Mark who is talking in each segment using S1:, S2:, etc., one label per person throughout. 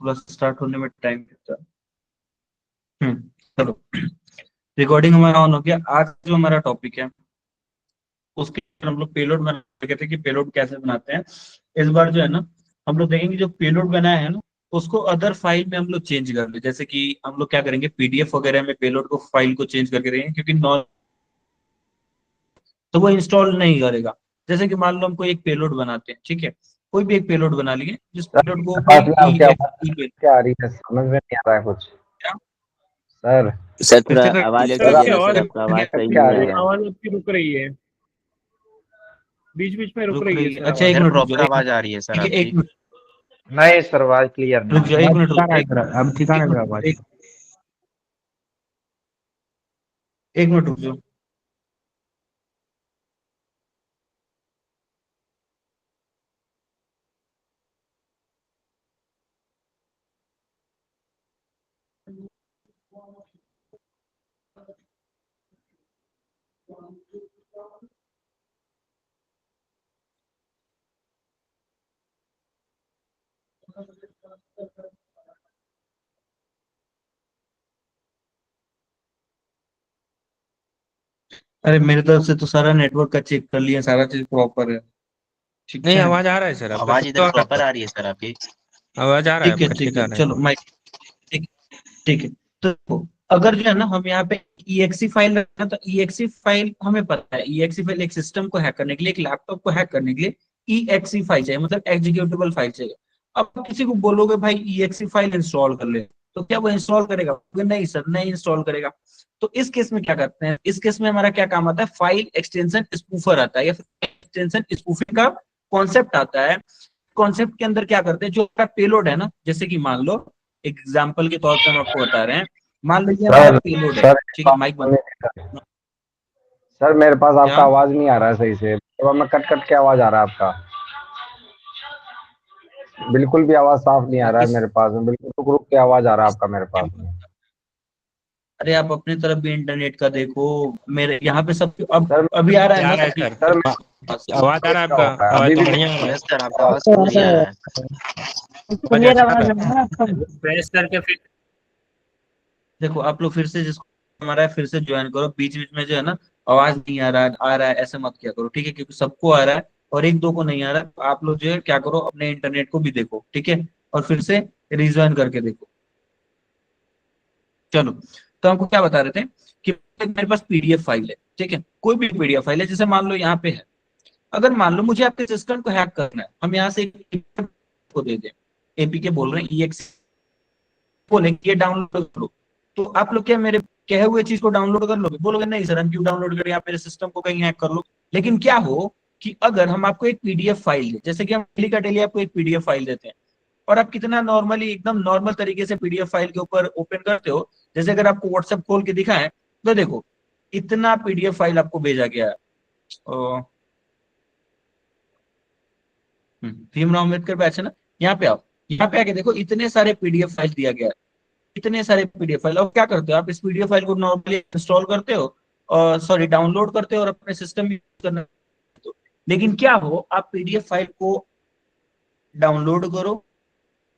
S1: थोड़ा स्टार्ट होने में टाइम लगता है। चलो, रिकॉर्डिंग हमारा ऑन हो गया। आज जो हमारा टॉपिक है उसके ऊपर हम लोग पेलोड बना रहे थे कि पेलोड कैसे बनाते हैं। इस बार जो है ना, हम लोग देखेंगे जो पेलोड बनाया है ना उसको अदर फाइल में हम लोग चेंज कर ले। जैसे कि हम लोग क्या करेंगे, पीडीएफ वगैरह में पेलोड को फाइल को चेंज करके देंगे, क्योंकि नॉन तो वो इंस्टॉल नहीं करेगा। जैसे कि मान लो हमको एक पेलोड बनाते हैं, ठीक है, कोई भी एक पेलोड बना लिए, जिस
S2: सर
S1: पेलोड को कोई
S2: पास में आपकी
S1: ई
S2: आवाज क्या आ रही है, समझ में नहीं आ रहा है कुछ।
S1: क्या
S2: सर
S3: सर
S1: फिर
S3: थोड़ा
S1: से कर
S3: आवाज
S1: दीजिए।
S4: सर
S2: सर
S3: क्लियर
S4: आपकी
S3: है
S2: आप
S3: सर,
S4: आवाज
S3: आपका आवाज सही
S2: क्या
S3: नहीं
S2: आ
S3: आ
S2: रही
S3: रहा है।
S4: आवाज आपकी रुक रही है, बीच बीच में रुक
S1: रुक
S4: रही है
S1: रही है,
S4: सर
S1: अच्छा
S4: आवाज।
S1: एक
S5: सर
S1: मिनट रुक
S5: प्रॉपर
S1: जाओ,
S5: आवाज आ रही है सर
S1: ठीक है,
S5: आपकी।
S1: एक मिनट
S2: नहीं सर, आवाज क्लियर नहीं
S1: रुक
S2: है।
S1: जाओ, एक
S6: अब
S1: मिनट
S6: ठिकाना
S1: रुक
S6: है
S1: एक
S6: सर, अब ठिकाना है
S1: मिनट
S6: आवाज।
S1: एक मिनट रुक जाओ। अरे मेरी तरफ से तो सारा नेटवर्क का चेक कर लिया, सारा चीज प्रॉपर है, ठीक
S6: नहीं,
S1: है।
S6: आवाज आ रहा है सर आपका,
S5: आवाज
S6: ठीक तो
S5: इधर
S6: आ रहा
S5: प्रॉपर
S6: है
S5: आ रही है सर आपकी।
S6: सर, आवाज आ रहा है
S1: ठीक है
S6: आपका,
S1: ठीक
S6: ठीक आ
S1: है,
S6: रहा है।
S1: चलो माइक, ठीक ठीक है। तो अगर जो है ना हम यहाँ पे ईएक्सी फाइल रखना, तो ईएक्सी फाइल हमें पता है, ईएक्सी फाइल एक सिस्टम को हैक करने के लिए, एक लैपटॉप को हैक करने के लिए ईएक्सी फाइल चाहिए, मतलब एग्जीक्यूटेबल फाइल चाहिए। अब किसी को बोलोगे भाई ईएक्सी फाइल इंस्टॉल कर ले, तो क्या वो इंस्टॉल करेगा? नहीं सर, नहीं इंस्टॉल करेगा। तो इस केस में क्या करते हैं, इस केस में हमारा क्या काम आता है, फाइल एक्सटेंशन स्पूफर आता है, या फिर एक्सटेंशन स्पूफिंग का कॉन्सेप्ट आता है। कॉन्सेप्ट के अंदर क्या करते हैं, जो आपका पेलोड है ना, जैसे कि मान लो एग्जाम्पल के तौर पे हम आपको बता रहे हैं, मान लो ये हमारा
S2: सर
S1: पेलोड है,
S2: सर
S1: ठीक है, माइक बंद।
S2: सर मेरे पास
S1: क्या?
S2: आपका आवाज नहीं आ रहा है सही से, तो मैं कट कट के आवाज आ रहा है आपका। बिल्कुल भी आवाज साफ नहीं आ रहा है
S1: इस
S2: मेरे पास में, बिल्कुल रुक रुक के आवाज आ रहा है आपका मेरे पास में।
S1: अरे आप अपनी तरफ भी इंटरनेट का देखो, मेरे यहाँ पे सब अब
S2: सर
S1: अभी आ रहा है
S6: आ
S1: ना
S6: रहा है
S1: अभी?
S6: सर,
S2: सर
S6: आवाज आ रहा है
S2: क्या
S6: आपका,
S2: हो रहा है
S6: आवाज
S2: अभी
S6: तो
S2: भी?
S6: बढ़िया आ रहा
S5: यस सर, आपका आवाज
S2: आवाज
S5: क्लियर आ रहा है।
S6: है।
S4: क्लियर
S6: आवाज
S4: आवाज
S6: अच्छा
S4: आ रहा है आपका।
S1: प्रेस करके फिर देखो, आप लोग फिर से जिसको हमारा है फिर से ज्वाइन करो। बीच बीच में जो है ना आवाज नहीं आ रहा है ऐसे मत किया करो, ठीक है, क्योंकि सबको आ रहा है और एक दो को नहीं आ रहा है। तो आप लोग जो है क्या करो, अपने इंटरनेट को भी देखो, ठीक है, और फिर से रिज्वाइन करके देखो। चलो, तो हमको क्या बता रहे थे कि मेरे पास पीडीएफ फाइल है, ठीक है, कोई भी पीडीएफ फाइल है, जैसे मान लो यहाँ पे है। अगर मान लो मुझे आपके सिस्टम को हैक करना है, हम यहाँ से एक को दे दें, एपीके बोल रहे हैं, ईएक्स बोलेंगे ये डाउनलोड करो, तो आप लोग क्या मेरे कहे हुए चीज को डाउनलोड कर लोगे? बोलोगे नहीं सर, हम क्यों डाउनलोड करें, आप मेरे सिस्टम को कहीं हैक कर लो। लेकिन क्या हो कि अगर हम आपको एक पीडीएफ फाइल दे, जैसे कि हम डेली का डेली आपको एक पीडीएफ फाइल देते हैं, और आप कितना नॉर्मली एकदम नॉर्मल तरीके से पीडीएफ फाइल के ऊपर ओपन करते हो, जैसे अगर आपको व्हाट्सएप खोल के दिखाएं, तो देखो इतना पीडीएफ फाइल आपको भेजा गया है। भीमराव अम्बेडकर बैच है ना, यहाँ पे आओ, यहाँ पे आके देखो इतने सारे पीडीएफ फाइल दिया गया है, इतने सारे पीडीएफ फाइल। और क्या करते हो आप, इस पीडीएफ फाइल को नॉर्मली इंस्टॉल करते हो और सॉरी डाउनलोड करते हो और अपने सिस्टम में यूज करना हो। लेकिन क्या हो, आप पीडीएफ फाइल को डाउनलोड करो,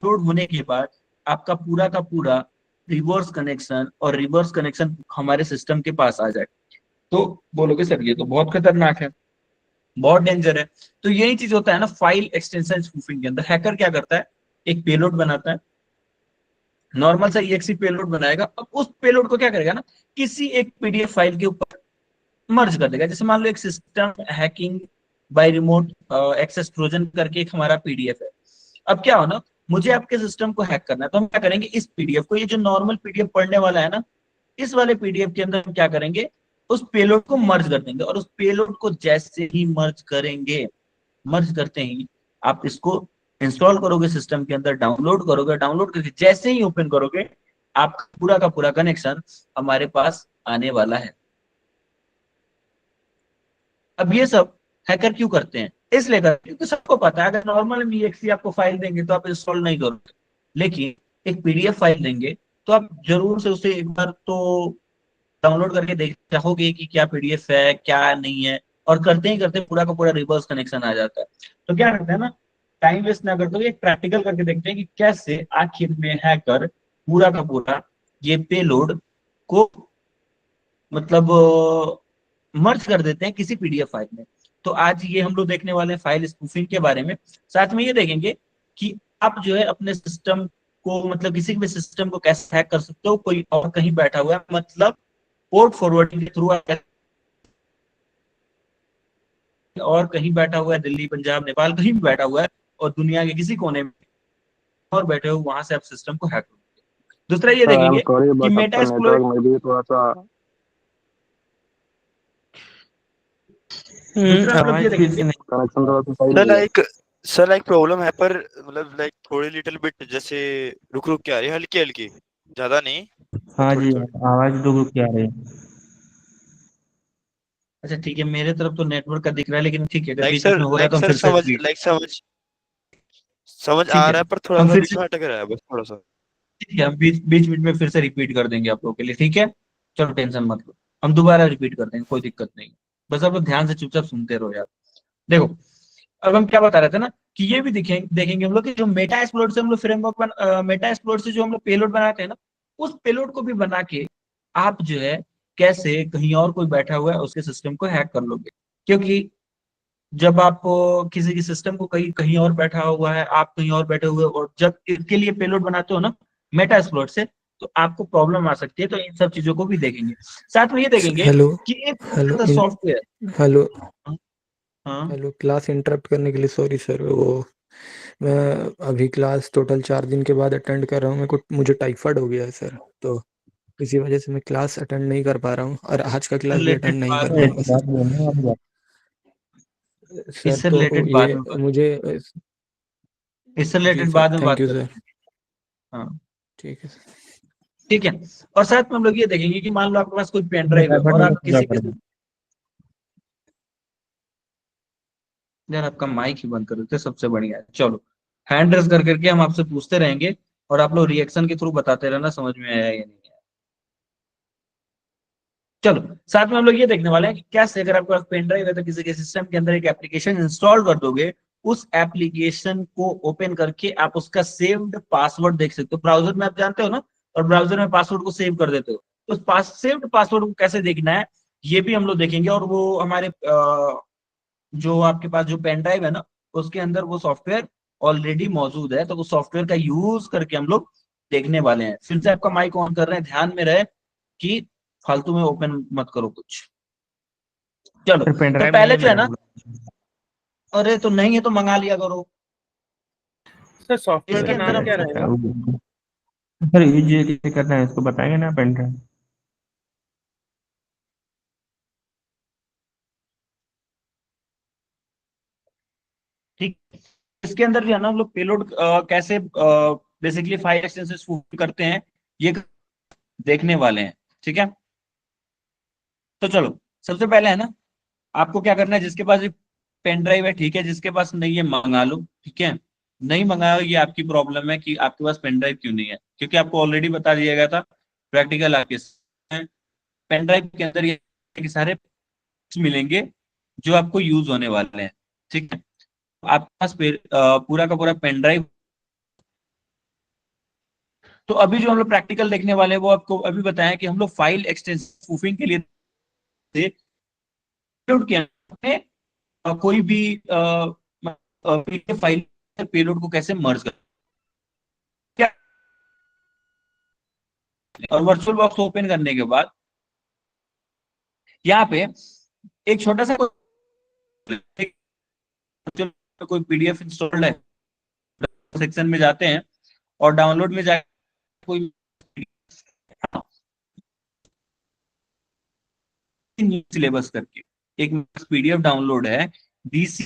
S1: डाउनलोड होने के बाद आपका पूरा का पूरा रिवर्स कनेक्शन और रिवर्स कनेक्शन हमारे सिस्टम के पास आ जाए, तो बोलोगे सर ये तो बहुत खतरनाक है, बहुत डेंजर है। तो यही चीज होता है ना फाइल एक्सटेंशन स्पूफिंग के अंदर। हैकर क्या करता है, एक पेलोड बनाता है, नॉर्मल सा ईएक्सी पेलोड बनाएगा। अब उस पेलोड को क्या करेगा ना, किसी एक पीडीएफ फाइल के ऊपर मर्ज कर देगा। जैसे मान लो एक system hacking by remote access trojan करके एक हमारा पीडीएफ है। अब क्या हो ना, मुझे आपके सिस्टम को हैक करना है, तो हम क्या करेंगे, इस पीडीएफ को, ये जो नॉर्मल पीडीएफ पढ़ने वाला है ना, इस वाले पीडीएफ के अंदर हम क्या करेंगे, उस पेलोड को मर्ज कर देंगे। और उस पेलोड को जैसे ही मर्ज करेंगे, मर्ज करते ही आप इसको इंस्टॉल करोगे सिस्टम के अंदर, डाउनलोड करोगे, डाउनलोड करके जैसे ही ओपन करोगे, आपका पूरा का पूरा कनेक्शन हमारे पास आने वाला है। अब ये सब हैकर क्यों करते हैं? इसलिए करते हैं क्योंकि सबको पता है अगर नॉर्मल में एक्सी आपको फाइल देंगे तो आप इंस्टॉल नहीं करोगे, लेकिन एक पीडीएफ फाइल देंगे तो आप जरूर से उसे एक बार तो डाउनलोड करके देख चाहोगे कि क्या पीडीएफ है क्या नहीं है, और करते ही करते पूरा का पूरा रिवर्स कनेक्शन आ जाता है। तो क्या करते हैं ना, टाइम वेस्ट ना करते हुए एक प्रैक्टिकल करके देखते हैं कि कैसे आखिर में हैकर पूरा का पूरा ये पेलोड को मतलब मर्ज कर देते हैं किसी पीडीएफ फाइल में। तो आज ये हम लोग देखने वाले हैं फाइल स्पूफिंग के बारे में। साथ में ये देखेंगे कि आप जो है अपने सिस्टम को मतलब किसी भी सिस्टम को कैसे हैक कर सकते हो, कोई और कहीं बैठा हुआ है मतलब पोर्ट फॉरवर्डिंग के थ्रू और कहीं बैठा हुआ है, दिल्ली पंजाब नेपाल कहीं भी बैठा हुआ है और दुनिया के किसी कोने में और बैठे हो, वहां से आप सिस्टम को हैक करोगे। दूसरा ये
S2: आई एम
S1: देखेंगे
S2: सॉरी
S1: कि
S2: बट
S1: मेटा
S2: आपका
S1: एक्सप्लोइट।
S2: नेटवर्क में भी थोड़ा सा
S1: दूसरा हम लोग ये
S6: आवाज फिर
S1: देखेंगे।
S6: से नहीं।
S2: कनेक्शन थोड़ा सा सही
S3: सर
S2: नहीं है।
S3: लाइक सर लाइक प्रॉब्लम है पर मतलब लाइक थोड़ी लिटिल बिट जैसे रुक रुक के आ रही है, हल्की हल्की, ज्यादा नहीं पर
S6: हाँ
S3: थोड़ी
S6: जी,
S3: थोड़ी।
S6: आवाज रुक रुक के आ रही है।
S1: अच्छा ठीक है, मेरे तरफ तो नेटवर्क का दिख रहा है, लेकिन ठीक है अगर
S3: लाइक
S1: बीच बीच
S3: सर
S1: में हो रहा है
S3: लाइक
S1: तो हम
S3: सर
S1: फिर से
S3: समझ
S1: रिपीट।
S3: लाइक समझ समझ
S1: ठीक
S3: आ
S1: है
S3: रहा है पर थोड़ा
S1: हम
S3: सा
S1: फिर
S3: बीच
S1: से,
S3: में अटक रहा है, बस थोड़ा सा।
S1: ठीक है हम बीच बीच बीच में फिर से रिपीट कर देंगे आप लोगों के लिए, ठीक है। चलो टेंशन मत लो, हम दोबारा रिपीट कर देंगे, कोई दिक्कत नहीं। बस आप लोग ध्यान से चुपचाप सुनते रहो यार। देखो, अब हम क्या बता रहे थे ना कि ये भी देखेंगे हम लोग कि जो मेटा एक्सप्लोर से हम लोग फ्रेमवर्क मेटा एक्सप्लोर से जो हम लोग पेलोड बनाते हैं ना, उस पेलोड को भी बना के आप जो है कैसे कहीं और कोई बैठा हुआ है उसके सिस्टम को हैक कर लोगे। क्योंकि जब आप किसी की सिस्टम को कहीं कहीं और बैठा हुआ है, आप कहीं और बैठे हुए हो, और जब इसके लिए पेलोड बनाते हो ना मेटा एक्सप्लोर से, तो आपको प्रॉब्लम आ सकती है। तो इन सब चीजों को भी देखेंगे। साथ में ये देखेंगे
S5: हेलो
S1: कि एक
S5: हेलो
S1: छोटा सा सॉफ्टवेयर।
S5: हेलो
S1: हाँ
S5: हेलो क्लास इंटरप्ट करने के लिए सॉरी सर। वो मैं अभी क्लास टोटल 4 दिन के बाद अटेंड कर रहा हूँ। मुझे टाइफाइड हो गया है सर, तो इसी वजह से मैं क्लास अटेंड नहीं कर पा रहा हूँ और आज का क्लास भी
S1: रिलेटेड
S5: अटेंड नहीं
S1: बात
S5: कर
S1: में,
S5: पाऊंगा सर। सर
S1: इससे
S5: तो
S1: रिलेटेड बाद
S5: ये
S1: में बात,
S5: मुझे
S1: इससे
S5: जी
S1: रिलेटेड
S5: सर,
S1: बाद में
S5: थैंक
S1: बात
S5: यू सर।
S1: करते हैं। हाँ
S5: ठीक है सर।
S1: ठीक है। और साथ में हम लोग ये देखेंगे कि मान लो आपके पास कोई पेन ड्राइव है और आप किसी के, यार आपका माइक ही बंद कर देते सबसे बढ़िया है। चलो, हैंड रेस कर करके हम आपसे पूछते रहेंगे और आप लोग रिएक्शन के थ्रू बताते रहना समझ में आया या नहीं आया। चलो, साथ में हम लोग ये देखने वाले हैं कि कैसे अगर आपके पास पेन ड्राइव है तो किसी के सिस्टम के अंदर एक एप्लीकेशन इंस्टॉल कर दोगे, उस एप्लीकेशन को ओपन करके आप उसका सेव्ड पासवर्ड देख सकते हो। ब्राउजर में आप जानते हो ना, और ब्राउजर में पासवर्ड को सेव कर देते हो, तो उस सेव्ड पासवर्ड को कैसे देखना है ये भी हम लोग देखेंगे। और वो हमारे जो आपके पास जो पेन ड्राइव है ना, उसके अंदर वो सॉफ्टवेयर ऑलरेडी मौजूद है, तो उस सॉफ्टवेयर का यूज करके हम लोग देखने वाले हैं। फिर से आपका माइक ऑन कर रहे हैं, ध्यान में रहे कि फालतू में ओपन मत करो कुछ। चलो,
S6: सर पेन
S1: तो
S6: ड्राइव नहीं
S1: पहले
S6: है
S1: जो है
S6: मेरे
S1: ना,
S6: को।
S1: अरे तो नहीं है तो मंगा लिया करो।
S4: सर सॉफ्टवेयर
S1: इसके
S4: का
S1: अंदर
S4: नाम
S1: हम
S4: क्या रहेगा?
S6: सर ये कैसे करना है इसको बताएंगे ना पेन ड्राइव।
S1: ठीक, इसके अंदर जो है ना हम लोग पेलोड कैसे बेसिकली फाइल एक्सटेंशन करते हैं ये देखने वाले हैं, ठीक है। तो चलो, सबसे पहले है ना, आपको क्या करना है, जिसके पास पेन ड्राइव है ठीक है, जिसके पास नहीं है मंगा लो, ठीक है। नहीं मंगाओ ये आपकी प्रॉब्लम है कि आपके पास पेन ड्राइव क्यों नहीं है, क्योंकि आपको ऑलरेडी बता दिया गया था प्रैक्टिकल आपके पेन ड्राइव के अंदर ये सारे मिलेंगे जो आपको यूज होने वाले हैं, ठीक है। आपके पास पूरा का पूरा पेन ड्राइव। तो अभी जो हम लोग प्रैक्टिकल देखने वाले हैं वो आपको अभी बताया कि हम लोग फाइल एक्सटेंशन स्पूफिंग के लिए पेलोड किया हमने, कोई भी पीडीएफ फाइल पेलोड को कैसे मर्ज कर, क्या। और वर्चुअल बॉक्स ओपन करने के बाद यहाँ पे एक छोटा सा कोई पीडीएफ इंस्टॉल्ड है, सेक्शन में जाते हैं और डाउनलोड में जाके कोई सिलेबस करके एक पीडीएफ डाउनलोड है डीसी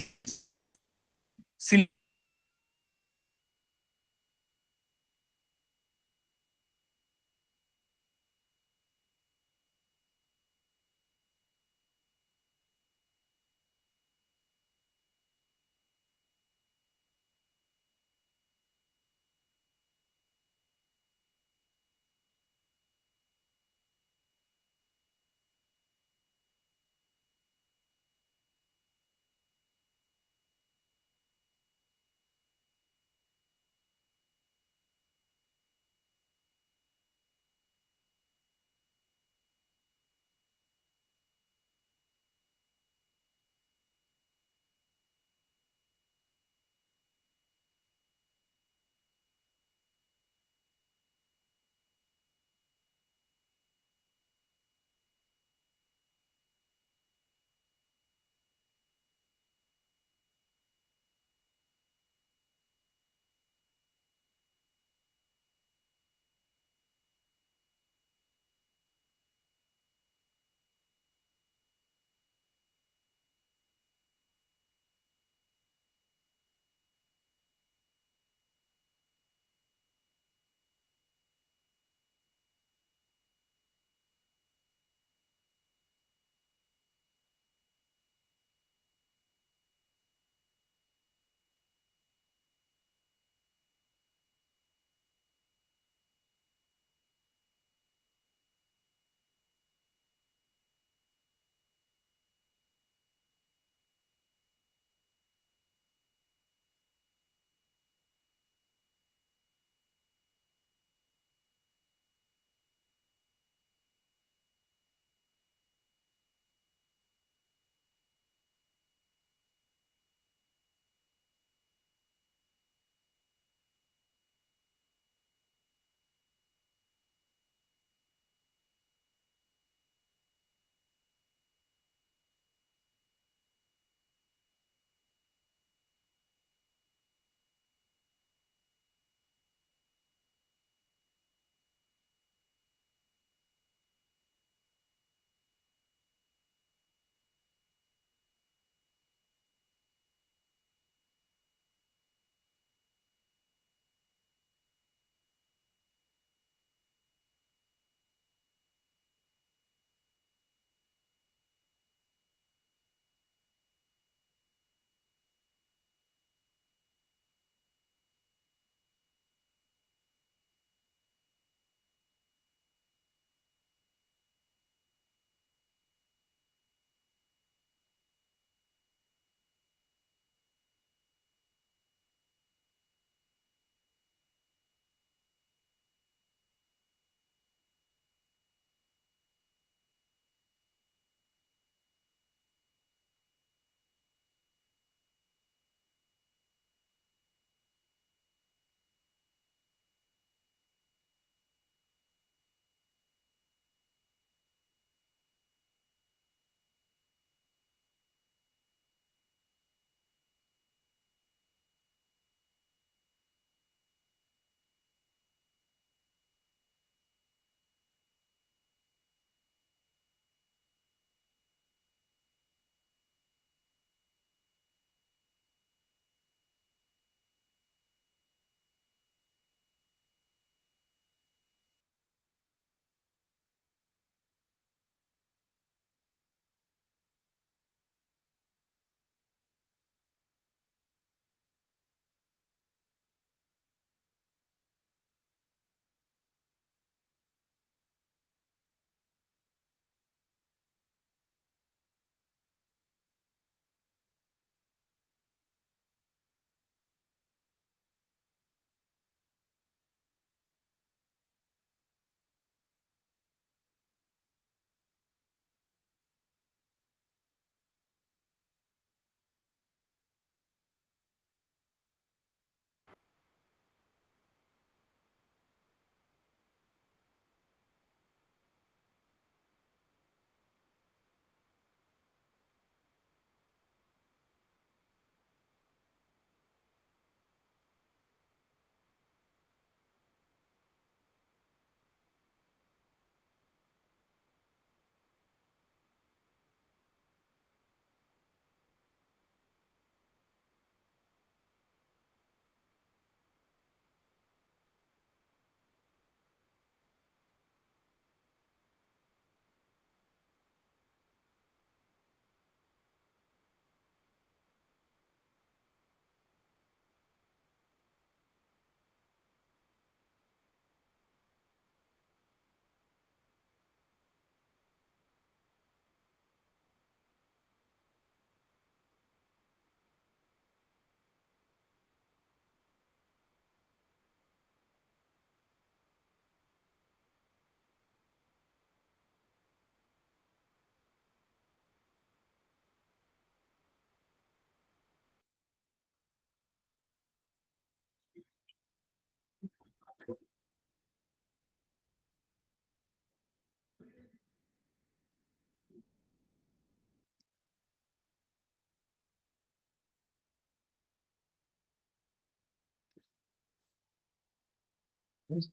S1: एक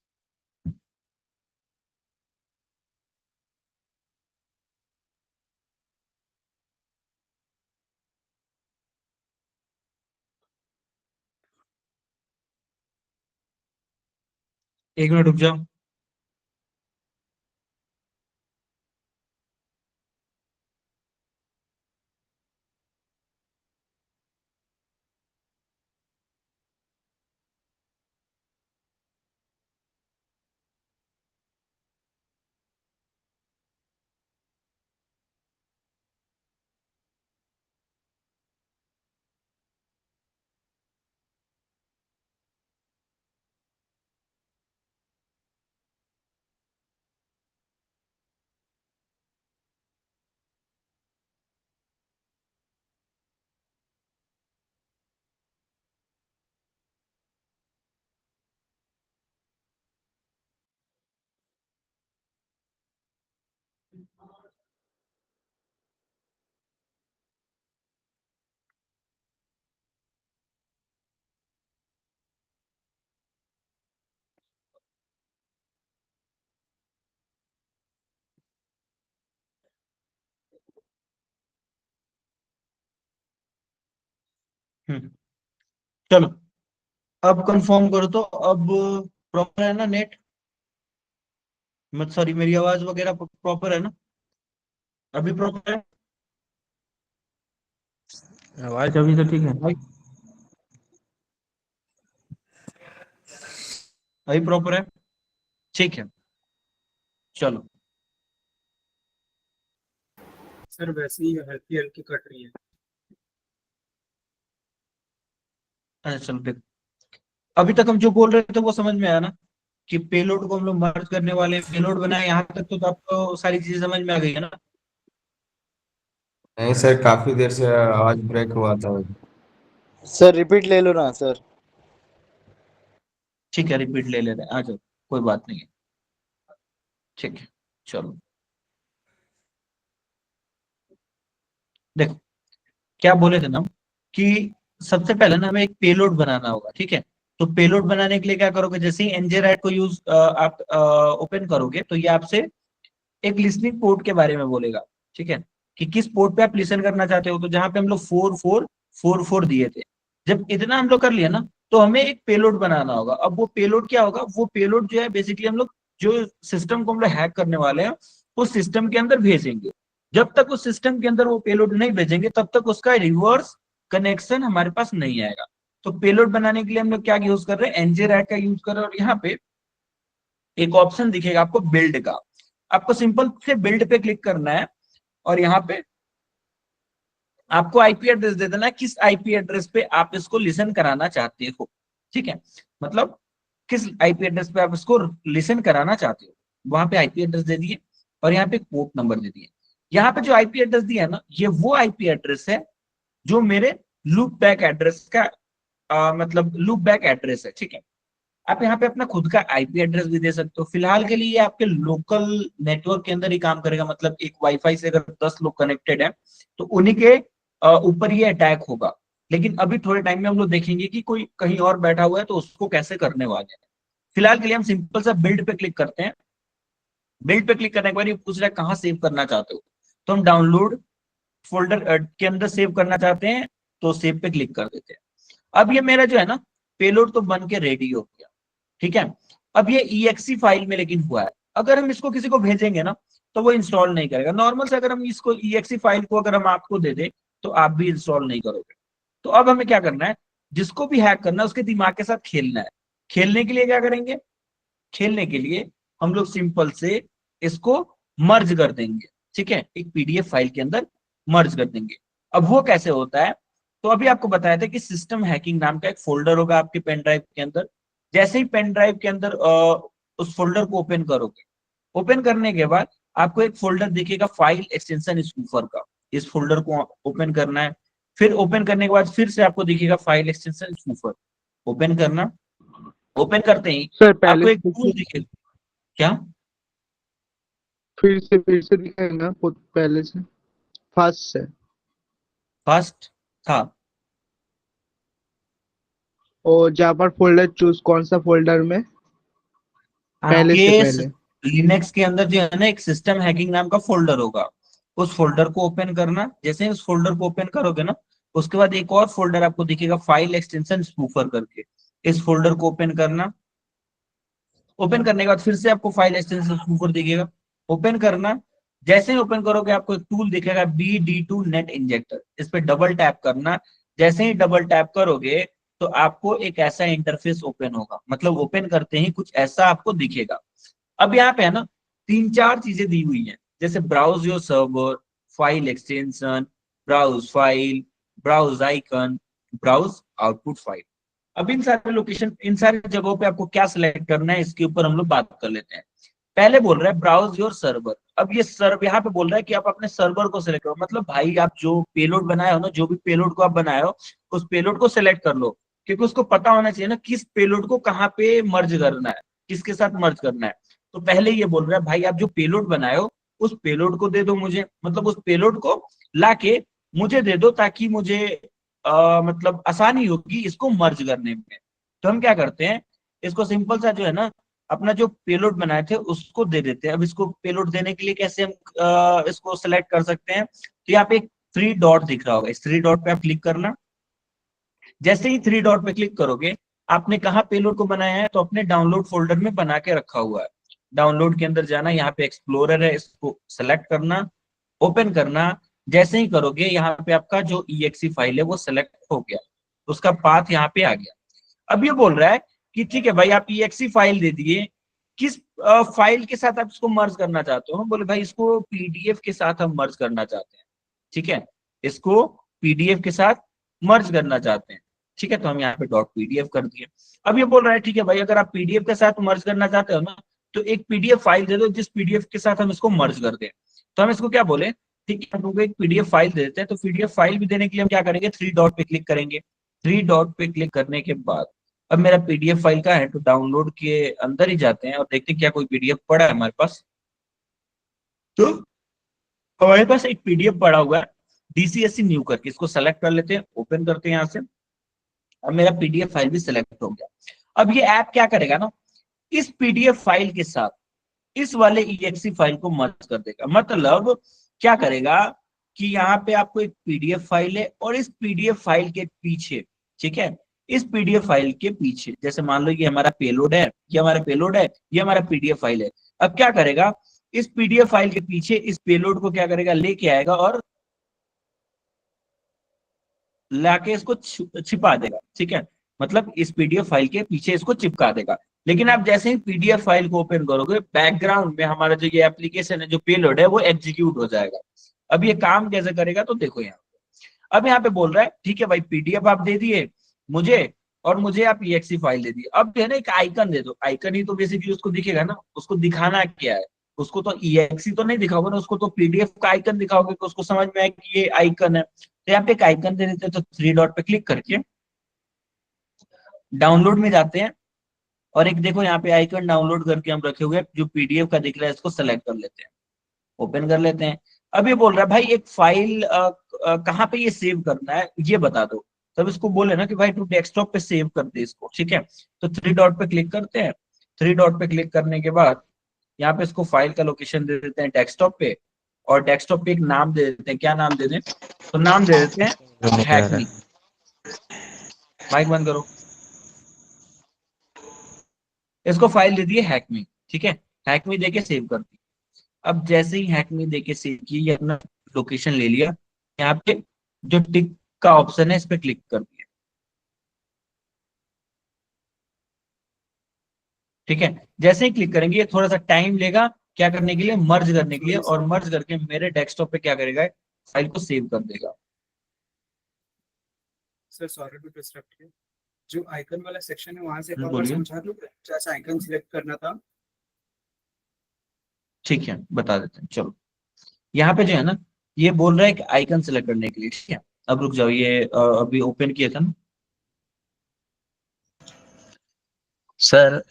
S1: मिनट रुक जाओ। हम्म, चलो अब कंफर्म करो तो अब प्रॉपर है ना नेट? मत सॉरी, मेरी आवाज वगैरह प्रॉपर है ना? अभी प्रॉपर है?
S6: आवाज अभी तो ठीक है।
S1: अभी प्रॉपर है? ठीक है, चलो।
S4: सर वैसे ही हल्की हल्की कट रही है।
S1: अच्छा चलो देखो, अभी तक हम जो बोल रहे थे वो समझ में आया ना, कि पेलोड को हम लोग मर्ज करने वाले हैं, पेलोड बनाए, यहाँ तक तो आपको सारी चीजें समझ में आ गई है ना?
S7: नहीं सर, काफी देर से आवाज ब्रेक हुआ था।
S8: सर रिपीट ले लो ना सर।
S1: ठीक है, रिपीट ले ले रहे हैं, आ जाओ, कोई बात नहीं है। ठीक है, चलो देखो, क्या बोले थे ना हम, कि सबसे पहले ना हमें एक पेलोड बनाना होगा, ठीक है? तो पेलोड बनाने के लिए क्या करोगे, जैसे ही एनजेराइट को यूज आप ओपन करोगे तो ये आपसे एक लिसनिंग पोर्ट के बारे में बोलेगा, ठीक है? कि किस पोर्ट पे आप लिसन करना चाहते हो। तो जहां पे हम लोग 4444 दिए थे, जब इतना हम लोग कर लिया ना, तो हमें एक पेलोड बनाना होगा। अब वो पेलोड क्या होगा, वो पेलोड जो है बेसिकली हम लोग जो सिस्टम को हम लोग हैक करने वाले हैं उस सिस्टम के अंदर भेजेंगे। जब तक उस सिस्टम के अंदर वो पेलोड नहीं भेजेंगे तब तक उसका रिवर्स कनेक्शन हमारे पास नहीं आएगा। तो पेलोड बनाने के लिए हम लोग क्या यूज कर रहे हैं, एनजेरैट का यूज कर रहे हैं। और यहाँ पे एक ऑप्शन दिखेगा आपको बिल्ड का, आपको सिंपल से बिल्ड पे क्लिक करना है और यहाँ पे आपको आईपी एड्रेस दे देना है, किस आईपी एड्रेस पे आप इसको लिसन कराना चाहते हो, ठीक है? मतलब किस आईपी एड्रेस पे आप इसको लिसन कराना चाहते हो, वहां पे आईपी एड्रेस दे दिए और यहाँ पे पोर्ट नंबर दे दिए। यहाँ पे जो आईपी एड्रेस दिया है ना, ये वो आईपी एड्रेस है जो मेरे लूप बैक एड्रेस का मतलब लूप बैक एड्रेस है, ठीक है? आप यहाँ पे अपना खुद का आईपी एड्रेस भी दे सकते हो। फिलहाल के लिए ये आपके लोकल नेटवर्क के अंदर ही काम करेगा, मतलब एक वाईफाई से अगर 10 लोग कनेक्टेड है तो उन्हीं के ऊपर ये अटैक होगा। लेकिन अभी थोड़े टाइम में हम लोग देखेंगे कि कोई कहीं और बैठा हुआ है तो उसको कैसे करने वाले हैं। फिलहाल के लिए हम सिंपल सा बिल्ड पे क्लिक करते हैं। बिल्ड पे क्लिक करने के बाद ये पूछ रहा है कहाँ सेव करना चाहते हो, तो हम डाउनलोड फोल्डर के अंदर सेव करना चाहते हैं तो सेव पे क्लिक कर देते हैं। अब ये मेरा जो है ना पेलोड तो बन के रेडी हो गया, ठीक है? अब ये EXE फाइल में लेकिन हुआ है, अगर हम इसको किसी को भेजेंगे ना तो वो इंस्टॉल नहीं करेगा। नॉर्मल से अगर हम इसको EXE फाइल को अगर हम आपको दे दें तो आप भी इंस्टॉल नहीं करोगे। तो अब हमें क्या करना है, जिसको भी हैक करना है उसके दिमाग के साथ खेलना है। खेलने के लिए क्या करेंगे, खेलने के लिए हम लोग सिंपल से इसको मर्ज कर देंगे, ठीक है? एक पीडीएफ फाइल के अंदर मर्ज कर देंगे। अब वो कैसे होता है, तो अभी आपको बताया था कि सिस्टम हैकिंग नाम का एक फोल्डर होगा आपके पेन ड्राइव के अंदर। जैसे ही पेन ड्राइव के अंदर उस फोल्डर को ओपन करोगे, ओपन करने के बाद आपको एक फोल्डर दिखेगा फाइल एक्सटेंशन स्कूफर का, इस फोल्डर को ओपन करना है। फिर ओपन करने के बाद फिर से आपको दिखेगा फाइल एक्सटेंशन स्कूफर, ओपन करना। ओपन करते ही
S4: सर पहले
S1: आपको एक
S4: से
S1: टूल दिखेगा। क्या?
S4: फिर से दिखाएगा खुद पहले से फास्ट से।
S1: फास्ट था।
S4: और जहाँ पर फोल्डर चूज कौन सा फोल्डर में। पहले से
S1: आपके
S4: पहले।
S1: लिनक्स के अंदर जो है ना एक सिस्टम हैकिंग नाम का फोल्डर होगा, उस फोल्डर को ओपन करना। जैसे ही उस फोल्डर को ओपन करोगे ना, उसके बाद एक और फोल्डर आपको दिखेगा फाइल एक्सटेंशन स्पूफर करके, इस फोल्डर को ओपन करना। ओपन करने के बाद फिर से आपको फाइल एक्सटेंशन स्पूफर दिखेगा, ओपन करना। जैसे ही ओपन करोगे आपको एक टूल दिखेगा BD2 नेट इंजेक्टर, इस पे डबल टैप करना। जैसे ही डबल टैप करोगे तो आपको एक ऐसा इंटरफेस ओपन होगा, मतलब ओपन करते ही कुछ ऐसा आपको दिखेगा। अब यहाँ पे है ना 3-4 चीजें दी हुई हैं, जैसे browse your server, file extension, browse file, browse icon, browse output file. अब इन सारे लोकेशन, इन सारी जगहों पे आपको क्या सिलेक्ट करना है, इसके ऊपर हम लोग बात कर लेते हैं। पहले बोल रहा है ब्राउज योर सर्वर। अब ये सर्व यहाँ पे बोल रहा है कि आप अपने सर्वर को सिलेक्ट करो, मतलब भाई आप जो पेलोड बनाए हो ना, जो भी पेलोड को आप बनाए हो, उस पेलोड को सिलेक्ट कर लो, क्योंकि उसको पता होना चाहिए ना किस पेलोड को कहाँ पे मर्ज करना है, किसके साथ मर्ज करना है। तो पहले ये बोल रहा है भाई आप जो पेलोड बनाए हो उस पेलोड को दे दो मुझे, मतलब उस पेलोड को लाके मुझे दे दो, ताकि मुझे मतलब आसानी होगी इसको मर्ज करने में। तो हम क्या करते हैं, इसको सिंपल सा जो है ना, अपना जो पेलोड बनाए थे उसको दे देते हैं। अब इसको पेलोड देने के लिए कैसे हम इसको सेलेक्ट कर सकते हैं, तो यहाँ पे एक 3 डॉट दिख रहा होगा, इस 3 डॉट पे आप क्लिक करना। जैसे ही 3 डॉट पे क्लिक करोगे, आपने कहा पेलोड को बनाया है, तो अपने डाउनलोड फोल्डर में बना के रखा हुआ है। डाउनलोड के अंदर जाना, यहाँ पे एक्सप्लोरर है, इसको सेलेक्ट करना, ओपन करना। जैसे ही करोगे यहाँ पे आपका जो exe फाइल है वो सेलेक्ट हो गया, उसका पाथ यहाँ पे आ गया। अब ये बोल रहा है कि ठीक है भाई आप exe फाइल दे दिए, किस फाइल के साथ आप इसको मर्ज करना चाहते हो। बोले भाई इसको पीडीएफ के साथ हम मर्ज करना चाहते हैं, ठीक है, इसको पीडीएफ के साथ मर्ज करना चाहते हैं, ठीक है। तो हम यहाँ पे डॉट पीडीएफ कर दिए। अब ये बोल रहा है ठीक है भाई अगर आप पीडीएफ के साथ मर्ज करना चाहते हो ना, तो एक पीडीएफ फाइल दे दो जिस पीडीएफ के साथ हम इसको मर्ज कर दें। तो हम इसको क्या बोले, ठीक है हम लोग एक पीडीएफ फाइल दे देते हैं। तो पीडीएफ फाइल भी देने के लिए हम क्या करेंगे, 3 डॉट पे क्लिक करेंगे। 3 डॉट पे क्लिक करने के बाद अब मेरा पीडीएफ फाइल का है, तो डाउनलोड के अंदर ही जाते हैं और देखते हैं क्या कोई पीडीएफ पड़ा है हमारे पास। तो हमारे पास एक पीडीएफ पड़ा हुआ है DCSC न्यू करके, इसको सेलेक्ट कर लेते हैं, ओपन करते हैं यहाँ से। अब मेरा पीडीएफ फाइल भी सिलेक्ट हो गया। अब ये ऐप क्या करेगा ना, इस पीडीएफ फाइल के साथ इस वाले exe फाइल को मर्ज कर देगा। मतलब क्या करेगा कि यहाँ पे आपको एक पीडीएफ फाइल है और इस पीडीएफ फाइल के पीछे, ठीक है, इस पीडीएफ फाइल के पीछे, जैसे मान लो ये हमारा पेलोड है, ये हमारा पेलोड है, ये हमारा पीडीएफ फाइल है। अब क्या करेगा, इस पीडीएफ फाइल के पीछे इस पेलोड को क्या करेगा, लेके आएगा और लाके इसको छिपा देगा, ठीक है। मतलब इस पीडीएफ फाइल के पीछे इसको चिपका देगा। लेकिन आप जैसे ही पीडीएफ फाइल को ओपन करोगे, बैकग्राउंड में हमारा जो ये एप्लीकेशन है, जो पेलोड है, वो एग्जीक्यूट हो जाएगा। अब ये काम कैसे करेगा, तो देखो यहाँ पे, अब यहाँ पे बोल रहा है ठीक है भाई पीडीएफ आप दे दिए मुझे, और मुझे आप exe फाइल दे दिए। अब जो है ना एक आइकन दे दो, आइकन ही तो बेसिकली उसको दिखेगा ना, उसको दिखाना क्या है, उसको तो exe तो नहीं दिखाओगे ना, उसको तो पीडीएफ का आइकन दिखाओगे तो उसको समझ में आए कि ये आइकन है। तो यहाँ पे एक आइकन दे देते हैं, तो 3 डॉट पे क्लिक करके डाउनलोड में जाते हैं, और एक देखो यहाँ पे आइकन डाउनलोड करके हम रखे हुए जो पीडीएफ का दिख रहा है, इसको सेलेक्ट कर लेते हैं, ओपन कर लेते हैं। अब ये बोल रहा है भाई एक फाइल कहाँ पे ये सेव करना है ये बता दो। तब इसको बोले ना कि भाई तू डेस्कटॉप पे सेव कर दे इसको, ठीक है। तो 3 डॉट पे क्लिक करते हैं। 3 डॉट पे क्लिक करने के बाद यहाँ पे इसको फाइल का लोकेशन दे देते हैं डेस्कटॉप पे, और डेस्कटॉप पे एक नाम दे देते हैं, क्या नाम दे दें, तो नाम दे देते हैं हैकमी। माइक बंद करो। इसको फाइल दे दिए हैकमी, ठीक है, हैकमी देके सेव कर दी। अब जैसे ही हैकमी देके सेव की, ये अपना लोकेशन ले लिया, यहाँ पे जो टिक का ऑप्शन है इस पे क्लिक कर दिया, ठीक है। जैसे ही क्लिक करेंगे ये थोड़ा सा टाइम लेगा क्या करने के लिए, मर्ज करने के लिए, और मर्ज करके मेरे डेस्कटॉप पे क्या करेगा, फाइल को सेव कर देगा।
S9: सर सॉरी टू डिस्टर्ब, जो आइकन वाला सेक्शन है वहां से एक बार
S1: बोलिए।
S9: समझा दो, जैसा आइकन सिलेक्ट करना था।
S1: ठीक है बता देते हैं, चलो। यहाँ पे जो है ना, ये बोल रहा है कि आइकन सेलेक्ट करने के लिए, ठीक है। अब रुक जाओ, ये अभी ओपन किया था ना।
S10: सर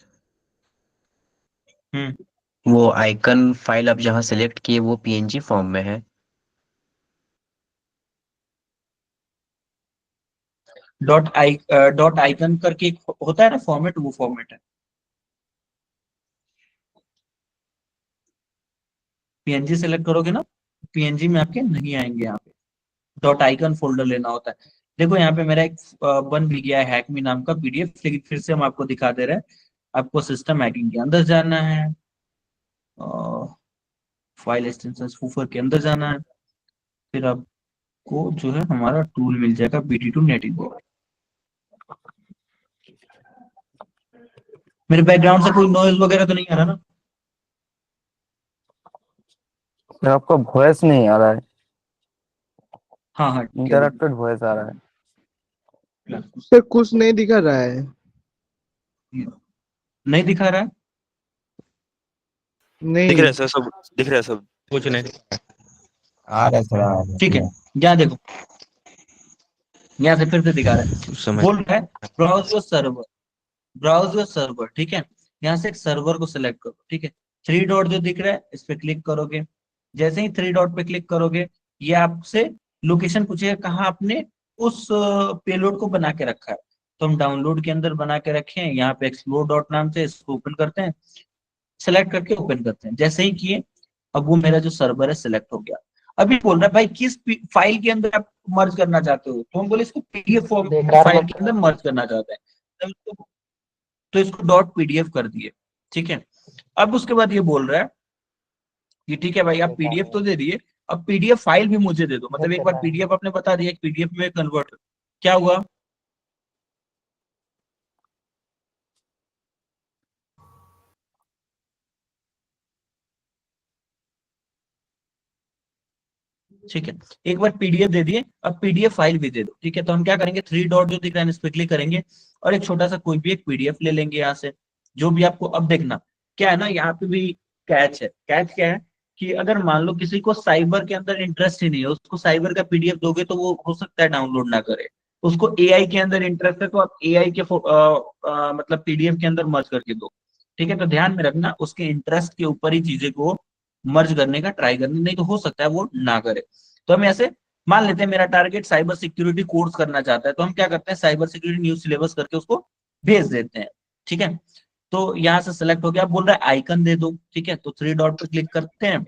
S1: हम्म,
S10: वो आइकन फाइल आप जहाँ सेलेक्ट किए वो पीएनजी फॉर्म में है।
S1: डॉट आइकन करके एक होता है ना फॉर्मेट, वो फॉर्मेट है। पीएनजी सेलेक्ट करोगे ना, पीएनजी में आपके नहीं आएंगे, यहाँ पे डॉट आइकन फोल्डर लेना होता है। देखो यहाँ पे मेरा एक बन भी गया है हैकमी नाम का पीडीएफ, लेकिन फिर से हम आपको दिखा दे रहे हैं। आपको सिस्टम हैकिंग के अंदर जाना है, फाइल एक्सटेंशन स्पूफर के अंदर जाना है, फिर आपको जो है हमारा टूल मिल जाएगा BT2 नेटिंग। मेरे बैकग्राउंड से कोई नॉइज वगैरह तो नहीं आ रहा ना?
S2: सर आपका वॉइस नहीं आ रहा है,
S1: हाँ हाँ ठीक है,
S2: इंटरप्टेड वॉइस आ रहा है।
S8: सर कुछ नहीं दिखा रहा है।
S1: नहीं दिखा रहा है?
S3: दिख
S8: नहीं
S3: रहा है सर, सब दिख रहा है सब।
S4: कुछ नहीं।
S7: आ रहा है सर, आ रहा है।
S1: ठीक है, यहाँ देखो, यहाँ से फिर से दिखा रहा है, बोल रहा है browse your server, browse your server. ठीक है, यहाँ से एक सर्वर को सिलेक्ट करो। ठीक है, 3 डॉट जो दिख रहा है इस पे क्लिक करोगे। जैसे ही 3 डॉट पे क्लिक करोगे, ये आपसे लोकेशन पूछेगा कहाँ आपने उस पेलोड को बना के रखा है। तो हम डाउनलोड के अंदर बना के रखे हैं, यहाँ पे एक्सप्लोर डॉट नाम से, इसको ओपन करते हैं, सेलेक्ट करके ओपन करते हैं। जैसे ही किए, अब वो मेरा जो सर्वर है सिलेक्ट हो गया। अभी बोल रहा है भाई किस फाइल के अंदर आप मर्ज करना चाहते हो, तो हम बोले इसको पीडीएफ फॉर्म फाइल के अंदर मर्ज करना चाहते हैं, तो इसको डॉट पीडीएफ कर दिए। ठीक है, अब उसके बाद ये बोल रहा है कि ठीक है भाई आप पीडीएफ तो दे दिए, अब पीडीएफ फाइल भी मुझे दे दो। मतलब एक बार पीडीएफ आपने बता दिया पीडीएफ में कन्वर्ट, क्या हुआ? ठीक है, एक बार पीडीएफ दे दिए, अब पीडीएफ फाइल भी दे दो। ठीक है, तो हम क्या करेंगे, 3 डॉट जो दिख रहा है इस पे क्लिक करेंगे और एक छोटा सा कोई भी एक पीडीएफ ले लेंगे यहाँ से, जो भी आपको। अब देखना क्या है ना, यहाँ पे भी कैच है। कैच क्या है कि अगर मान लो किसी को साइबर के अंदर इंटरेस्ट ही नहीं है, उसको साइबर का पीडीएफ दोगे तो वो हो सकता है डाउनलोड ना करे। उसको एआई के अंदर इंटरेस्ट है तो आप एआई के मतलब पीडीएफ के अंदर मर्ज करके दो। ठीक है, तो ध्यान में रखना उसके इंटरेस्ट के ऊपर ही चीजें को मर्ज करने का ट्राई करना, नहीं तो हो सकता है वो ना करे। तो हम ऐसे मान लेते हैं मेरा टारगेट साइबर सिक्योरिटी कोर्स करना चाहता है, तो हम क्या करते हैं, साइबर सिक्योरिटी न्यू सिलेबस करके उसको भेज देते हैं। ठीक है, तो यहाँ से सिलेक्ट हो गया, बोल रहा है आइकन दे दो। ठीक है, तो 3 डॉट पे क्लिक करते हैं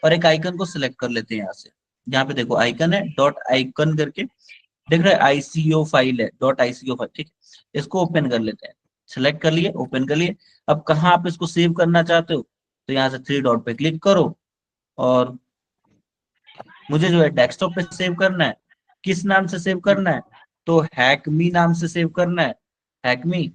S1: और एक आइकन को सिलेक्ट कर लेते हैं यहाँ से। यहाँ पे देखो आइकन है, डॉट आइकन करके देख रहे हैं, आईसीओ फाइल है, डॉट आईसीओ फाइल। ठीक है, इसको ओपन कर लेते हैं, सिलेक्ट कर लिए, ओपन कर लिए। अब कहाँ आप इसको सेव करना चाहते हो, तो यहाँ से 3 डॉट पे क्लिक करो और मुझे जो है डेस्कटॉप पे सेव करना है। किस नाम से सेव करना है, तो हैकमी नाम से सेव करना है, हैकमी